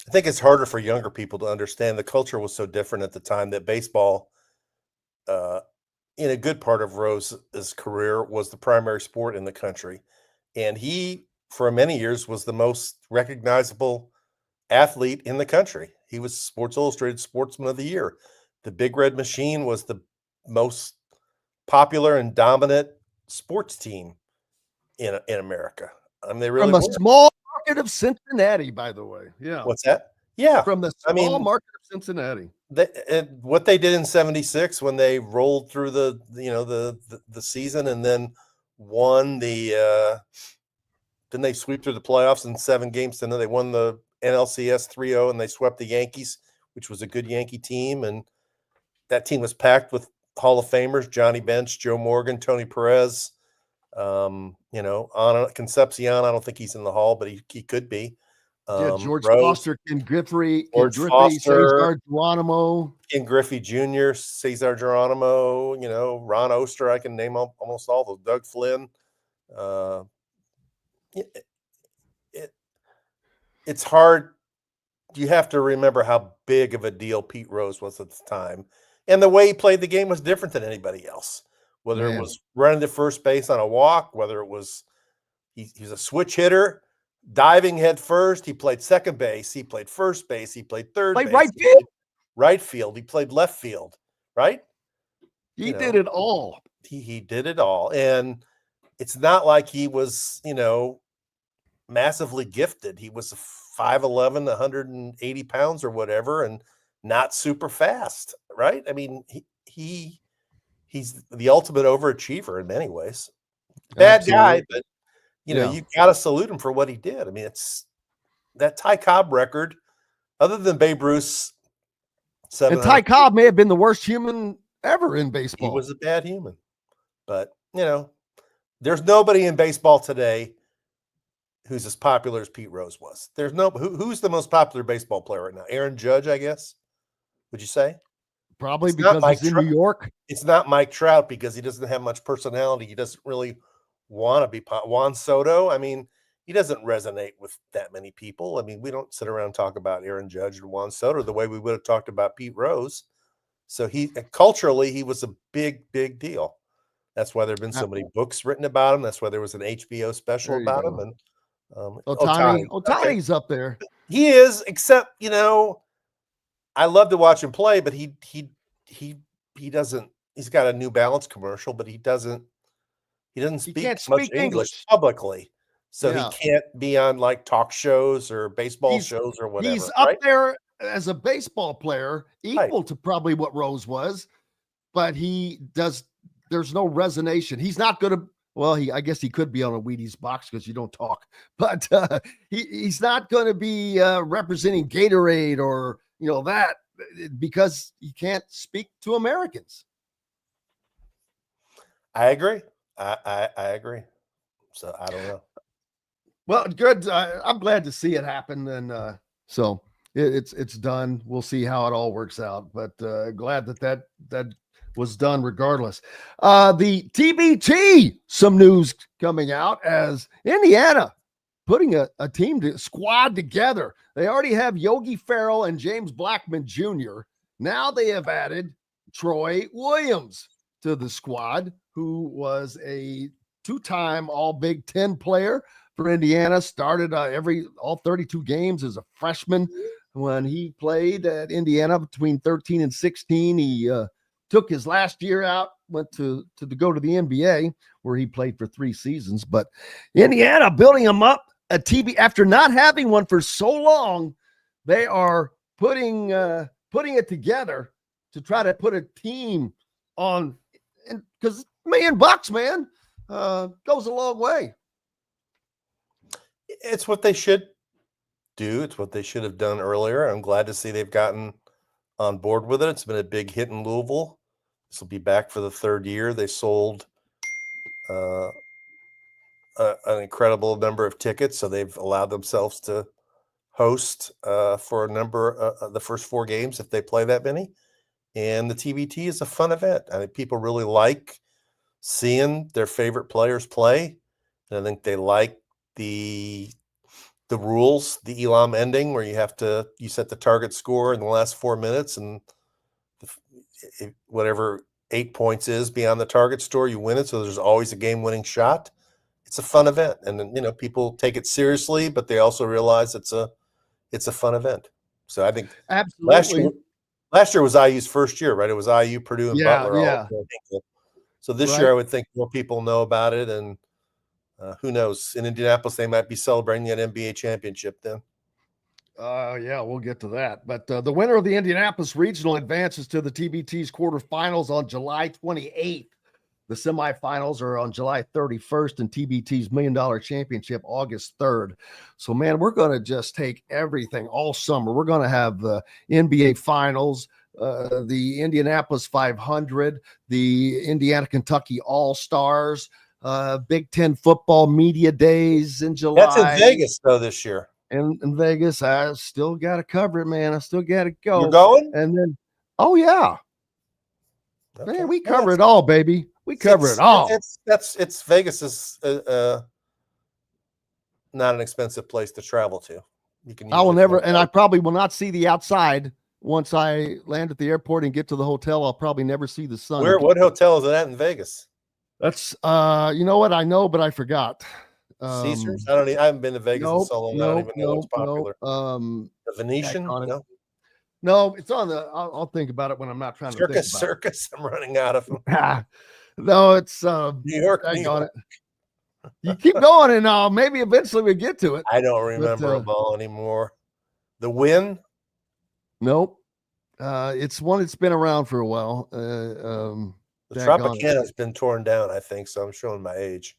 I think it's harder for younger people to understand, the culture was so different at the time that baseball, in a good part of Rose's career, was the primary sport in the country. And he, for many years, was the most recognizable athlete in the country. He was Sports Illustrated Sportsman of the Year. The Big Red Machine was the most popular and dominant sports team in America. I mean, they really From a were. small market of Cincinnati, by the way. Yeah. What's that? Yeah. From the small market of Cincinnati. What they did in '76 when they rolled through the season and then won didn't they sweep through the playoffs in 7 games? And then they won the NLCS 3-0 and they swept the Yankees, which was a good Yankee team. And that team was packed with Hall of Famers, Johnny Bench, Joe Morgan, Tony Perez, Concepcion. I don't think he's in the Hall, but he could be. George Rose, Foster, Ken Griffey, Foster, Cesar Geronimo, Ken Griffey Jr., Cesar Geronimo, Ron Oster. I can name almost all those. Doug Flynn. It's hard. You have to remember how big of a deal Pete Rose was at the time, and the way he played the game was different than anybody else. Whether it was running to first base on a walk, whether it was he was a switch hitter. diving head first. He played second base. He played first base. He played third base. Right field. Right field. He played left field. Right. He did it all. He did it all, and it's not like he was, massively gifted. He was 5'11", 180 pounds or whatever, and not super fast. Right. I mean, he's the ultimate overachiever in many ways. Bad guy, but you got to salute him for what he did. I mean, it's that Ty Cobb record, other than Babe Ruth's. And Ty Cobb may have been the worst human ever in baseball. He was a bad human, but there's nobody in baseball today who's as popular as Pete Rose was. There's who's the most popular baseball player right now? Aaron Judge, I guess. Would you say? Probably because he's in New York. It's not Mike Trout because he doesn't have much personality. He doesn't really want to be Juan Soto. I mean, he doesn't resonate with that many people. I mean, we don't sit around and talk about Aaron Judge and Juan Soto the way we would have talked about Pete Rose. So culturally, he was a big, big deal. That's why there have been so many books written about him. That's why there was an HBO special about him. And Ohtani's up there. He is, except I love to watch him play, but he doesn't. He's got a New Balance commercial, but he doesn't speak much English publicly. So he can't be on like talk shows or baseball shows or whatever. He's up there as a baseball player, equal to probably what Rose was, but there's no resonation. He's not going to, I guess he could be on a Wheaties box because you don't talk, but he's not going to be representing Gatorade or, that because he can't speak to Americans. I agree. I agree. So I don't know. Well, good. I'm glad to see it happen. And so it's done. We'll see how it all works out, but glad that was done regardless. The TBT, some news coming out as Indiana putting a squad together. They already have Yogi Ferrell and James Blackman Jr. Now they have added Troy Williams to the squad, who was a two-time All Big Ten player for Indiana, started all 32 games as a freshman. When he played at Indiana between 13 and 16, he took his last year out, went to go to the NBA, where he played for 3 seasons. But Indiana building him up a TB after not having one for so long. They are putting it together to try to put a team on, because $1 million, man, goes a long way. It's what they should do. It's what they should have done earlier. I'm glad to see they've gotten on board with it. It's been a big hit in Louisville. This will be back for the 3rd year. They sold an incredible number of tickets, so they've allowed themselves to host for a number of the first 4 games if they play that many. And the TBT is a fun event. I think people really like seeing their favorite players play. And I think they like the rules, the Elam ending, where you set the target score in the last 4 minutes, and whatever 8 points is beyond the target score, you win it. So there's always a game-winning shot. It's a fun event, and people take it seriously, but they also realize it's a fun event. So I think absolutely. Last year was IU's first year, right? It was IU, Purdue, and Butler. Yeah. So this year, I would think more people know about it, and who knows? In Indianapolis, they might be celebrating an NBA championship then. Yeah, we'll get to that. But the winner of the Indianapolis Regional advances to the TBT's quarterfinals on July 28th. The semifinals are on July 31st, and TBT's $1 million championship August 3rd. So, man, we're going to just take everything all summer. We're going to have the NBA Finals, the Indianapolis 500, the Indiana-Kentucky All-Stars, Big Ten football media days in July. That's in Vegas, though, this year. In Vegas, I still got to cover it, man. I still got to go. You're going? And then, oh, yeah. Okay. Man, we cover it all, baby. We cover it all. It's Vegas is not an expensive place to travel to. I will never, and I probably will not see the outside once I land at the airport and get to the hotel. I'll probably never see the sun. What hotel is it at in Vegas? That's you know what, I know, but I forgot. Caesars? I haven't been to Vegas in so long. I don't even know what's popular. The Venetian? No, it's on the. I'll think about it when I'm not trying to think about Circus. I'm running out of them. No, it's New York. You keep going, and maybe eventually we get to it. I don't remember them all anymore. The Wynn? Nope. It's one that's been around for a while. The Tropicana's been torn down, I think, so I'm showing my age.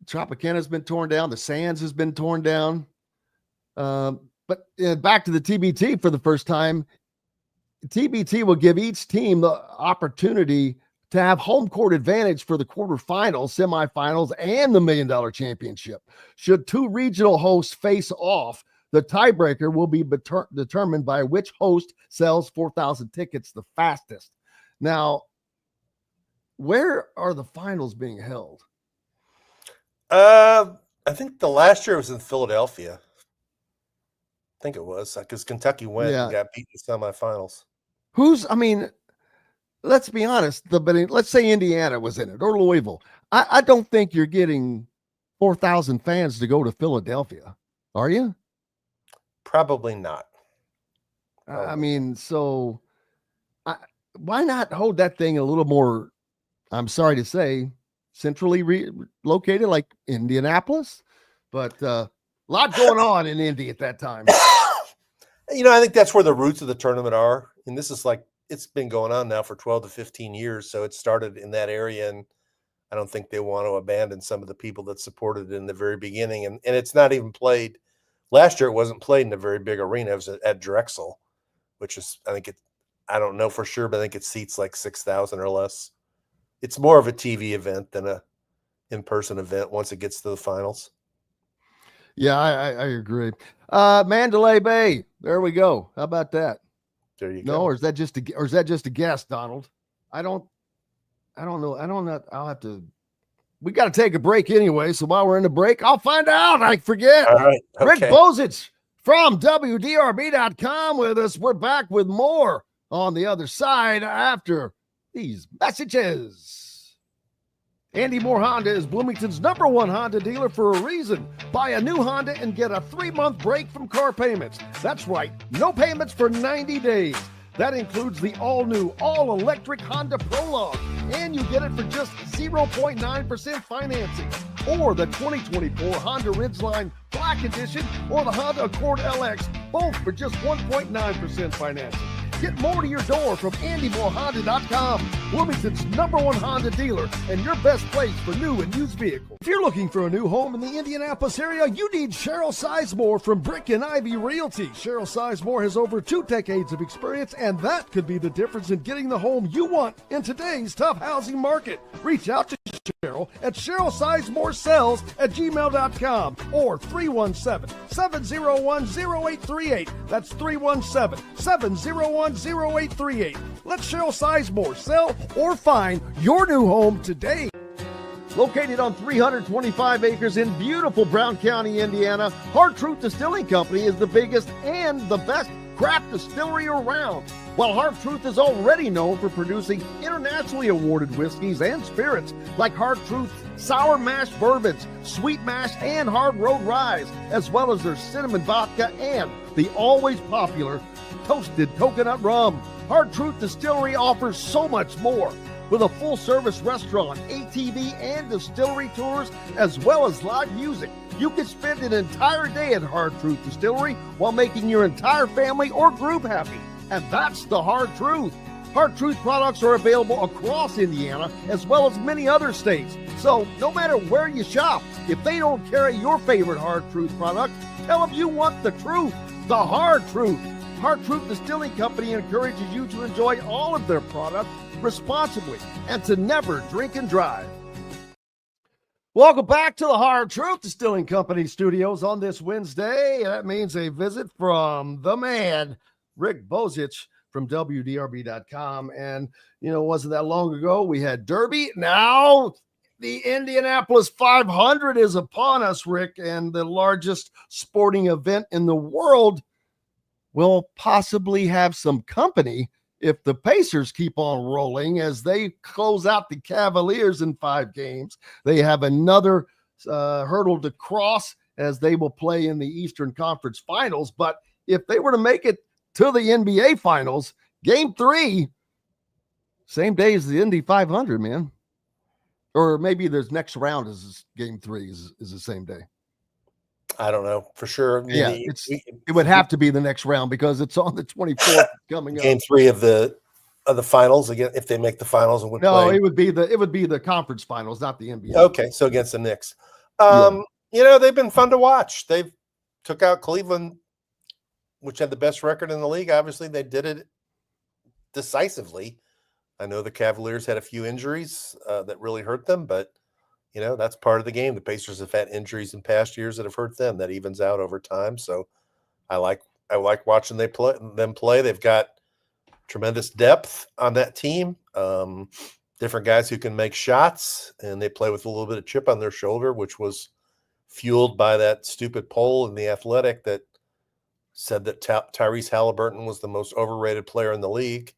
Tropicana's been torn down. The Sands has been torn down. But back to the TBT for the first time. TBT will give each team the opportunity to have home court advantage for the quarterfinals, semifinals, and the $1 Million Championship. Should two regional hosts face off, the tiebreaker will be determined by which host sells 4,000 tickets the fastest. Now, where are the finals being held? I think the last year was in Philadelphia. I think it was because Kentucky went and got beat in the semifinals. Let's be honest. Let's say Indiana was in it or Louisville. I don't think you're getting 4,000 fans to go to Philadelphia. Are you? Probably not. Why not hold that thing a little more, I'm sorry to say, centrally located like Indianapolis? But a lot going on in Indy at that time. I think that's where the roots of the tournament are. And this is it's been going on now for 12 to 15 years. So it started in that area. And I don't think they want to abandon some of the people that supported it in the very beginning. And it's not even played. Last year, it wasn't played in a very big arena. It was at Drexel, which is, I don't know for sure, but I think it seats like 6,000 or less. It's more of a TV event than a in-person event once it gets to the finals. Yeah, I agree. Mandalay Bay. There we go. How about that? There you go. No, or is that just a guess, Donald? I don't know. I'll have to. We got to take a break anyway. So while we're in the break, I'll find out. I forget. All right. Okay. Rick Bozich from WDRB.com with us. We're back with more on the other side after these messages. Andy Moore Honda is Bloomington's #1 Honda dealer for a reason. Buy a new Honda and get a 3-month break from car payments. That's right, no payments for 90 days. That includes the all-new, all-electric Honda Prologue, and you get it for just 0.9% financing. Or the 2024 Honda Ridgeline Black Edition or the Honda Accord LX, both for just 1.9% financing. Get more to your door from AndyMooreHonda.com, Bloomington's #1 Honda dealer and your best place for new and used vehicles. If you're looking for a new home in the Indianapolis area, you need Cheryl Sizemore from Brick and Ivy Realty. Cheryl Sizemore has over 2 decades of experience, and that could be the difference in getting the home you want in today's tough housing market. Reach out to Cheryl at CherylSizemore@gmail.com or 317-701-0838. That's 317-701-0838. Let Cheryl Sizemore sell or find your new home today. Located on 325 acres in beautiful Brown County, Indiana, Hard Truth Distilling Company is the biggest and the best craft distillery around. While Hard Truth is already known for producing internationally awarded whiskeys and spirits like Hard Truth Sour Mash Bourbons, Sweet Mash, and Hard Road Ryes, as well as their cinnamon vodka and the always popular Toasted Coconut Rum. Hard Truth Distillery offers so much more. With a full-service restaurant, ATV, and distillery tours, as well as live music, you can spend an entire day at Hard Truth Distillery while making your entire family or group happy. And that's the Hard Truth. Hard Truth products are available across Indiana, as well as many other states. So no matter where you shop, if they don't carry your favorite Hard Truth product, tell them you want the truth, the Hard Truth. Hard Truth Distilling Company encourages you to enjoy all of their products responsibly and to never drink and drive. Welcome back to the Hard Truth Distilling Company studios on this Wednesday. That means a visit from the man, Rick Bozich from WDRB.com. And, it wasn't that long ago we had Derby. Now the Indianapolis 500 is upon us, Rick, and the largest sporting event in the world will possibly have some company if the Pacers keep on rolling as they close out the Cavaliers in 5 games. They have another hurdle to cross, as they will play in the Eastern Conference Finals. But if they were to make it to the NBA Finals, Game 3, same day as the Indy 500, man. Or maybe there's next round is Game 3 is the same day. I don't know for sure. Yeah, it would have to be the next round because it's on the 24th coming up. Game 3 of the finals again, if they make the finals and would play. it would be the conference finals, not the NBA. Okay, so against the Knicks. They've been fun to watch. They've took out Cleveland, which had the best record in the league. Obviously, they did it decisively. I know the Cavaliers had a few injuries that really hurt them, but that's part of the game. The Pacers have had injuries in past years that have hurt them. That evens out over time. So I like watching them play. They've got tremendous depth on that team. Different guys who can make shots, and they play with a little bit of chip on their shoulder, which was fueled by that stupid poll in The Athletic that said that Tyrese Halliburton was the most overrated player in the league.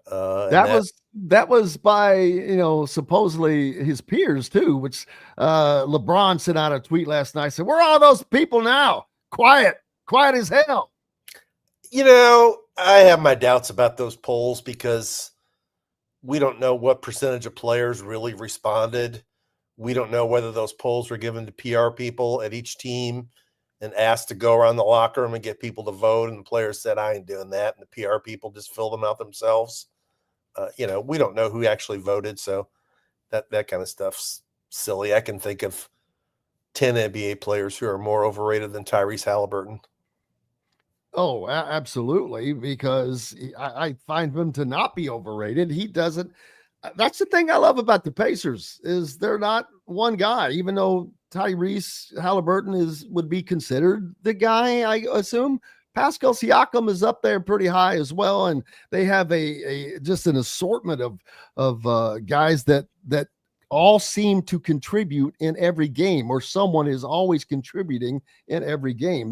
That was by supposedly his peers too, which LeBron sent out a tweet last night, said, "Where are all those people now? Quiet as hell." I have my doubts about those polls because we don't know what percentage of players really responded. We don't know whether those polls were given to PR people at each team and asked to go around the locker room and get people to vote, and the players said, "I ain't doing that," and the PR people just filled them out themselves. We don't know who actually voted, so that kind of stuff's silly. I can think of 10 NBA players who are more overrated than Tyrese Halliburton. Oh, absolutely, because I find him to not be overrated. He doesn't. That's the thing I love about the Pacers is they're not one guy, even though Tyrese Halliburton would be considered the guy, I assume. Pascal Siakam is up there pretty high as well, and they have just an assortment of guys that all seem to contribute in every game, or someone is always contributing in every game.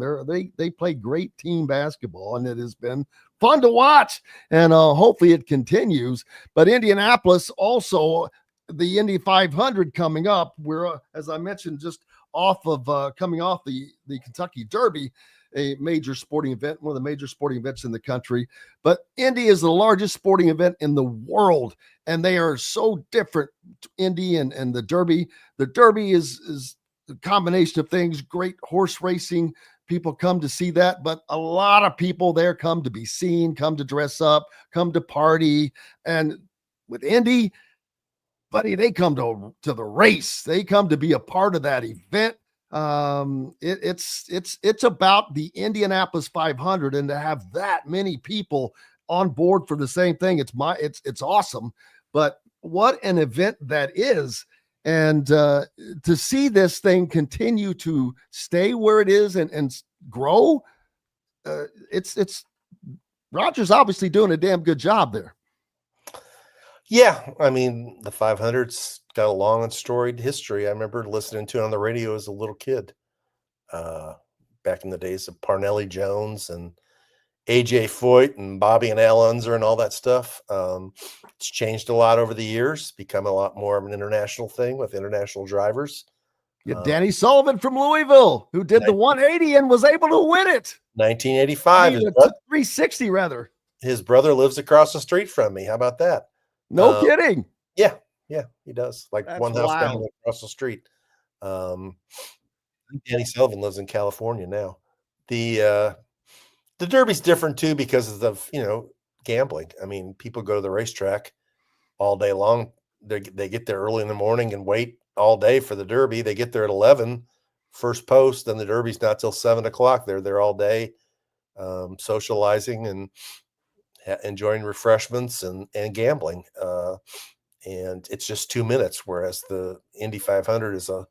They play great team basketball, and it has been fun to watch, and hopefully it continues. But Indianapolis also, the Indy 500 coming up. We're as I mentioned, just coming off the Kentucky Derby, a major sporting event, one of the major sporting events in the country. But Indy is the largest sporting event in the world, and they are so different, Indy and the Derby. The Derby is a combination of things, great horse racing. People come to see that, but a lot of people there come to be seen, come to dress up, come to party. And with Indy, buddy, they come to the race. They come to be a part of that event. It's about the Indianapolis 500, and to have that many people on board for the same thing, it's awesome. But what an event that is, and to see this thing continue to stay where it is and grow, it's Roger's obviously doing a damn good job there. Yeah, I mean, the 500's got a long and storied history. I remember listening to it on the radio as a little kid, back in the days of Parnelli Jones and AJ Foyt and Bobby and Al Unser and all that stuff. It's changed a lot over the years, become a lot more of an international thing with international drivers. Danny Sullivan from Louisville, who did the 180 and was able to win it. 1985. 360, rather. His brother lives across the street from me. How about that? No kidding. Yeah, he does. Like That's one house wild. down across the street. Danny Sullivan lives in California now. The Derby's different too because of gambling. I mean, people go to the racetrack all day long. They get there early in the morning and wait all day for the Derby. They get there at 11, first post, then the Derby's not till 7 o'clock. They're there all day, socializing and enjoying refreshments and gambling. And it's just 2 minutes, whereas the Indy 500 is a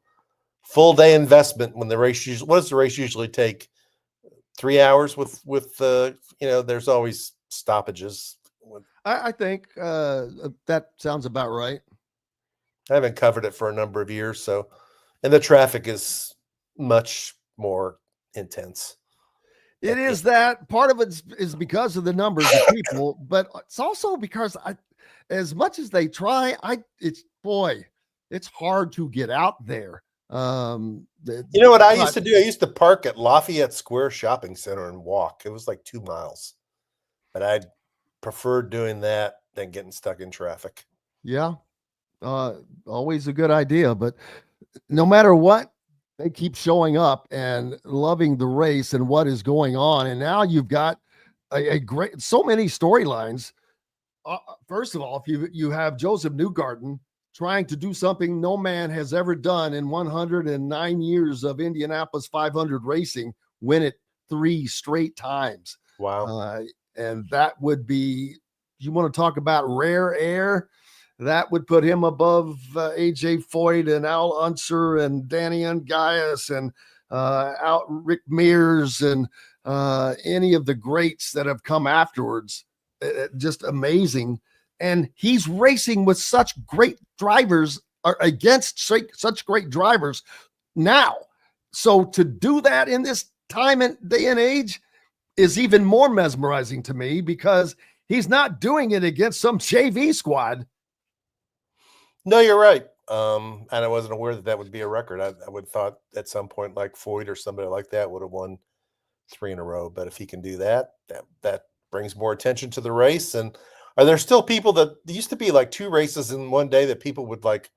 full day investment. When the race what does the race usually take? 3 hours with there's always stoppages. I think that sounds about right. I haven't covered it for a number of years, and the traffic is much more intense. It is that part of it is because of the numbers of people, but it's also because as much as they try, it's hard to get out there You know what I used to do? I used to park at Lafayette Square Shopping Center and walk. It was like 2 miles, but I preferred doing that than getting stuck in traffic. Yeah, always a good idea. But no matter what, they keep showing up and loving the race and what is going on. And now you've got a great, so many storylines. First of all, if you have Joseph Newgarden trying to do something no man has ever done in 109 years of Indianapolis 500 racing, win it 3 straight times. Wow. And that would be, you want to talk about rare air, that would put him above AJ Foyt and Al Unser and Danny Ungaius and out Rick Mears and any of the greats that have come afterwards. Just amazing. And he's racing with such great drivers, or against such great drivers now. So to do that in this time and day and age is even more mesmerizing to me, because he's not doing it against some JV squad. No, you're right. And I wasn't aware that would be a record. I would have thought at some point like Foyt or somebody like that would have won 3 in a row. But if he can do that, that brings more attention to the race. And are there still people that used to be like 2 races in one day that people would like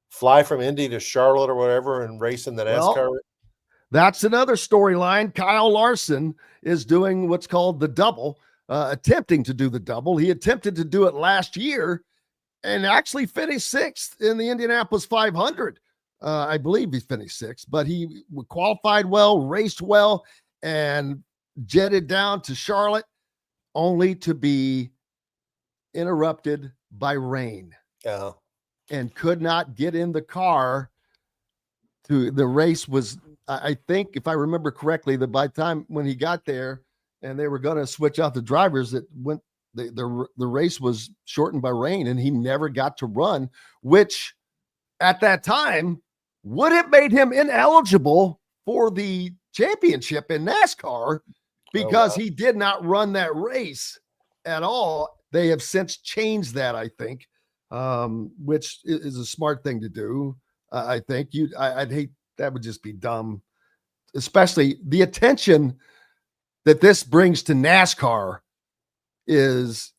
fly from Indy to Charlotte or whatever and race in the NASCAR? Well, that's another storyline. Kyle Larson is doing what's called the double, attempting to do the double. He attempted to do it last year and actually finished 6th in the Indianapolis 500. I believe he finished 6th, but he qualified well, raced well, and jetted down to Charlotte, only to be interrupted by rain. Oh. And could not get in the car. The race was, I think, if I remember correctly, that by the time when he got there and they were going to switch out the drivers, that went the race was shortened by rain, and he never got to run, which at that time would have made him ineligible for the championship in NASCAR, because he did not run that race at all. They have since changed that, I think, which is a smart thing to do. I think I'd hate, that would just be dumb, especially the attention that this brings to NASCAR is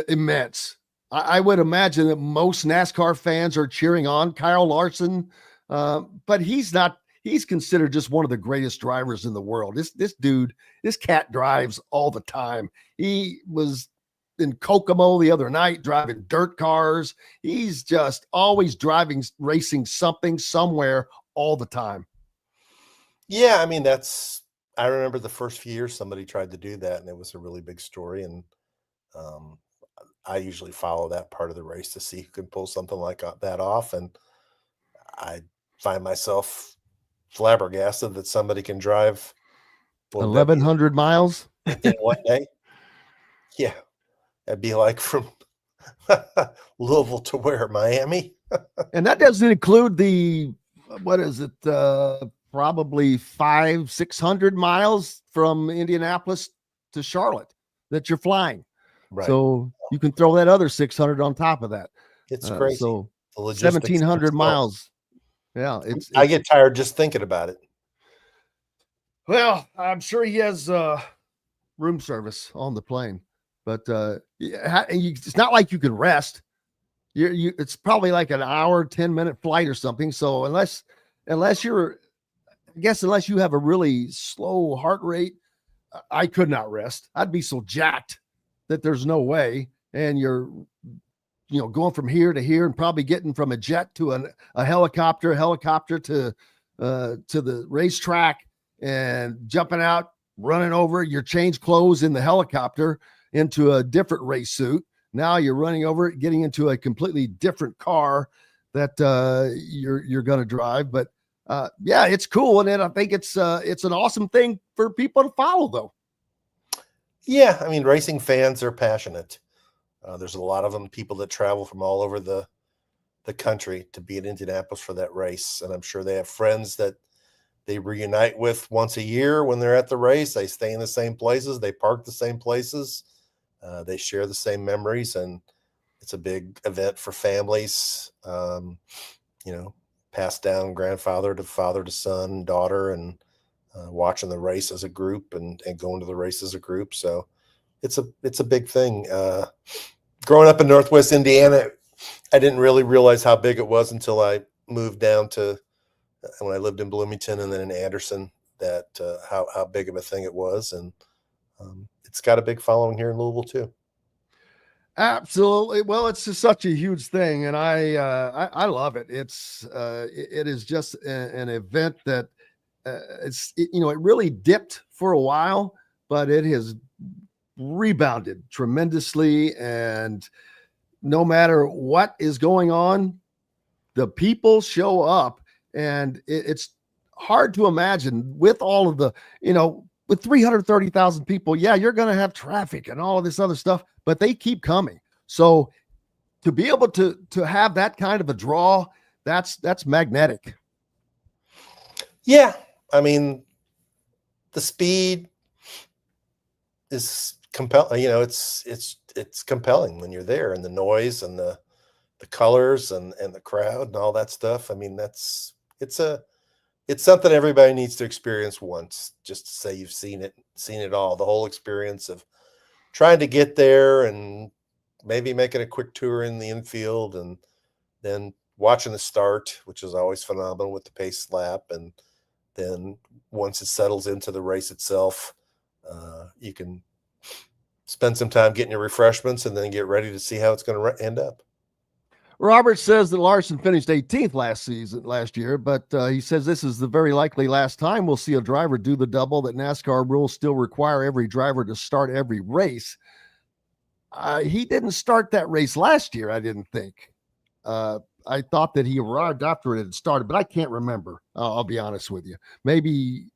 immense. I would imagine that most NASCAR fans are cheering on Kyle Larson, but he's not. He's considered just one of the greatest drivers in the world. This cat drives all the time. He was in Kokomo the other night driving dirt cars. He's just always racing something somewhere all the time. Yeah, I mean, I remember the first few years somebody tried to do that, and it was a really big story. And I usually follow that part of the race to see who can pull something like that off. And I find myself flabbergasted that somebody can drive 1,100 miles in one day. Yeah, that'd be like from Louisville to where, Miami? And that doesn't include the, what is it, probably 500-600 miles from Indianapolis to Charlotte that you're flying. Right. So you can throw that other 600 on top of that. It's crazy. So the logistics 1,700 miles. Yeah, I get tired just thinking about it. Well, I'm sure he has room service on the plane, but it's not like you can rest. It's probably like an hour, 10-minute flight or something. So unless you have a really slow heart rate, I could not rest. I'd be so jacked that there's no way. And you're going from here to here and probably getting from a jet to a helicopter to the racetrack and jumping out, running over, you change clothes in the helicopter into a different race suit. Now you're running over it, getting into a completely different car that you're going to drive. But yeah, it's cool. And then I think it's an awesome thing for people to follow, though. Yeah. I mean, racing fans are passionate. There's a lot of them, people that travel from all over the country to be in Indianapolis for that race. And I'm sure they have friends that they reunite with once a year when they're at the race. They stay in the same places. They park the same places. They share the same memories. And it's a big event for families, passed down grandfather to father to son, daughter, and watching the race as a group and going to the race as a group. So it's a big thing. Growing up in Northwest Indiana, I didn't really realize how big it was until I moved down to when I lived in Bloomington and then in Anderson, that how big of a thing it was. And it's got a big following here in Louisville too. Absolutely. Well, it's just such a huge thing, and I love it. It is just an event that it really dipped for a while, but it has rebounded tremendously. And no matter what is going on, the people show up, and it's hard to imagine with all of the, with 330,000 people. Yeah, you're going to have traffic and all of this other stuff, but they keep coming. So to be able to have that kind of a draw, that's magnetic. Yeah. I mean, the speed is compelling. It's compelling when you're there, and the noise and the colors and the crowd and all that stuff. I mean, it's something everybody needs to experience once, just to say you've seen it all, the whole experience of trying to get there and maybe making a quick tour in the infield and then watching the start, which is always phenomenal with the pace lap. And then once it settles into the race itself, you can spend some time getting your refreshments and then get ready to see how it's going to end up. Robert says that Larson finished 18th last year, but he says this is the very likely last time we'll see a driver do the double, that NASCAR rules still require every driver to start every race. He didn't start that race last year, I didn't think. I thought that he arrived after it had started, but I can't remember. I'll be honest with you. Maybe,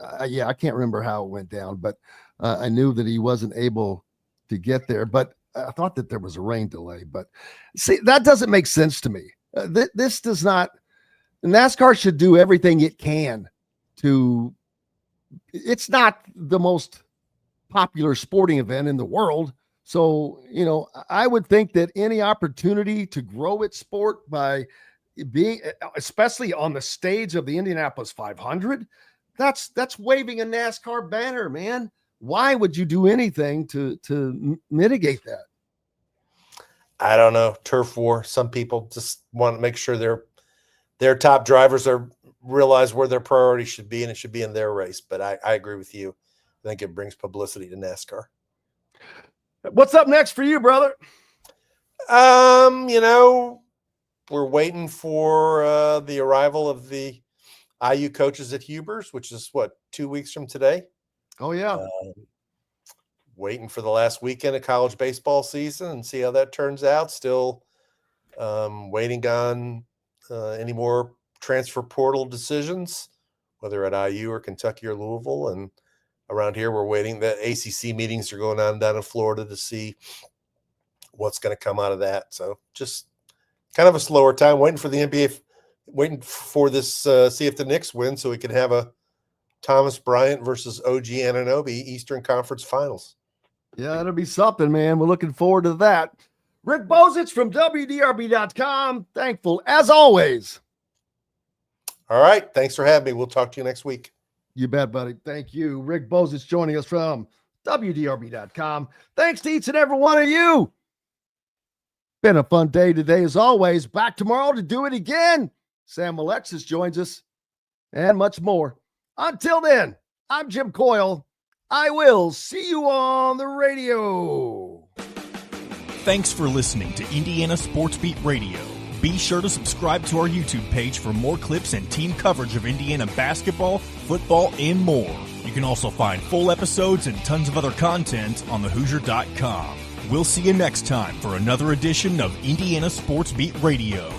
I can't remember how it went down, but I knew that he wasn't able to get there. But I thought that there was a rain delay, but see, that doesn't make sense to me. This does not. NASCAR should do everything it can to. It's not the most popular sporting event in the world. So, I would think that any opportunity to grow its sport by being, especially on the stage of the Indianapolis 500, that's waving a NASCAR banner, man. Why would you do anything to mitigate that? I don't know. Turf war. Some people just want to make sure their top drivers realize where their priority should be, and it should be in their race. But I agree with you. I think it brings publicity to NASCAR. What's up next for you, brother? We're waiting for the arrival of the IU coaches at Huber's, which is 2 weeks from today. Oh, yeah. Waiting for the last weekend of college baseball season and see how that turns out. Still waiting on any more transfer portal decisions, whether at IU or Kentucky or Louisville. And around here, we're waiting. The ACC meetings are going on down in Florida to see what's going to come out of that. So just kind of a slower time, waiting for the NBA, waiting for this, see if the Knicks win so we can have a Thomas Bryant versus OG Anunoby Eastern Conference Finals. Yeah, it'll be something, man. We're looking forward to that. Rick Bozich from WDRB.com. Thankful, as always. All right. Thanks for having me. We'll talk to you next week. You bet, buddy. Thank you. Rick Bozich joining us from WDRB.com. Thanks to each and every one of you. Been a fun day today, as always. Back tomorrow to do it again. Sam Alexis joins us and much more. Until then, I'm Jim Coyle. I will see you on the radio. Thanks for listening to Indiana Sports Beat Radio. Be sure to subscribe to our YouTube page for more clips and team coverage of Indiana basketball, football, and more. You can also find full episodes and tons of other content on thehoosier.com. We'll see you next time for another edition of Indiana Sports Beat Radio.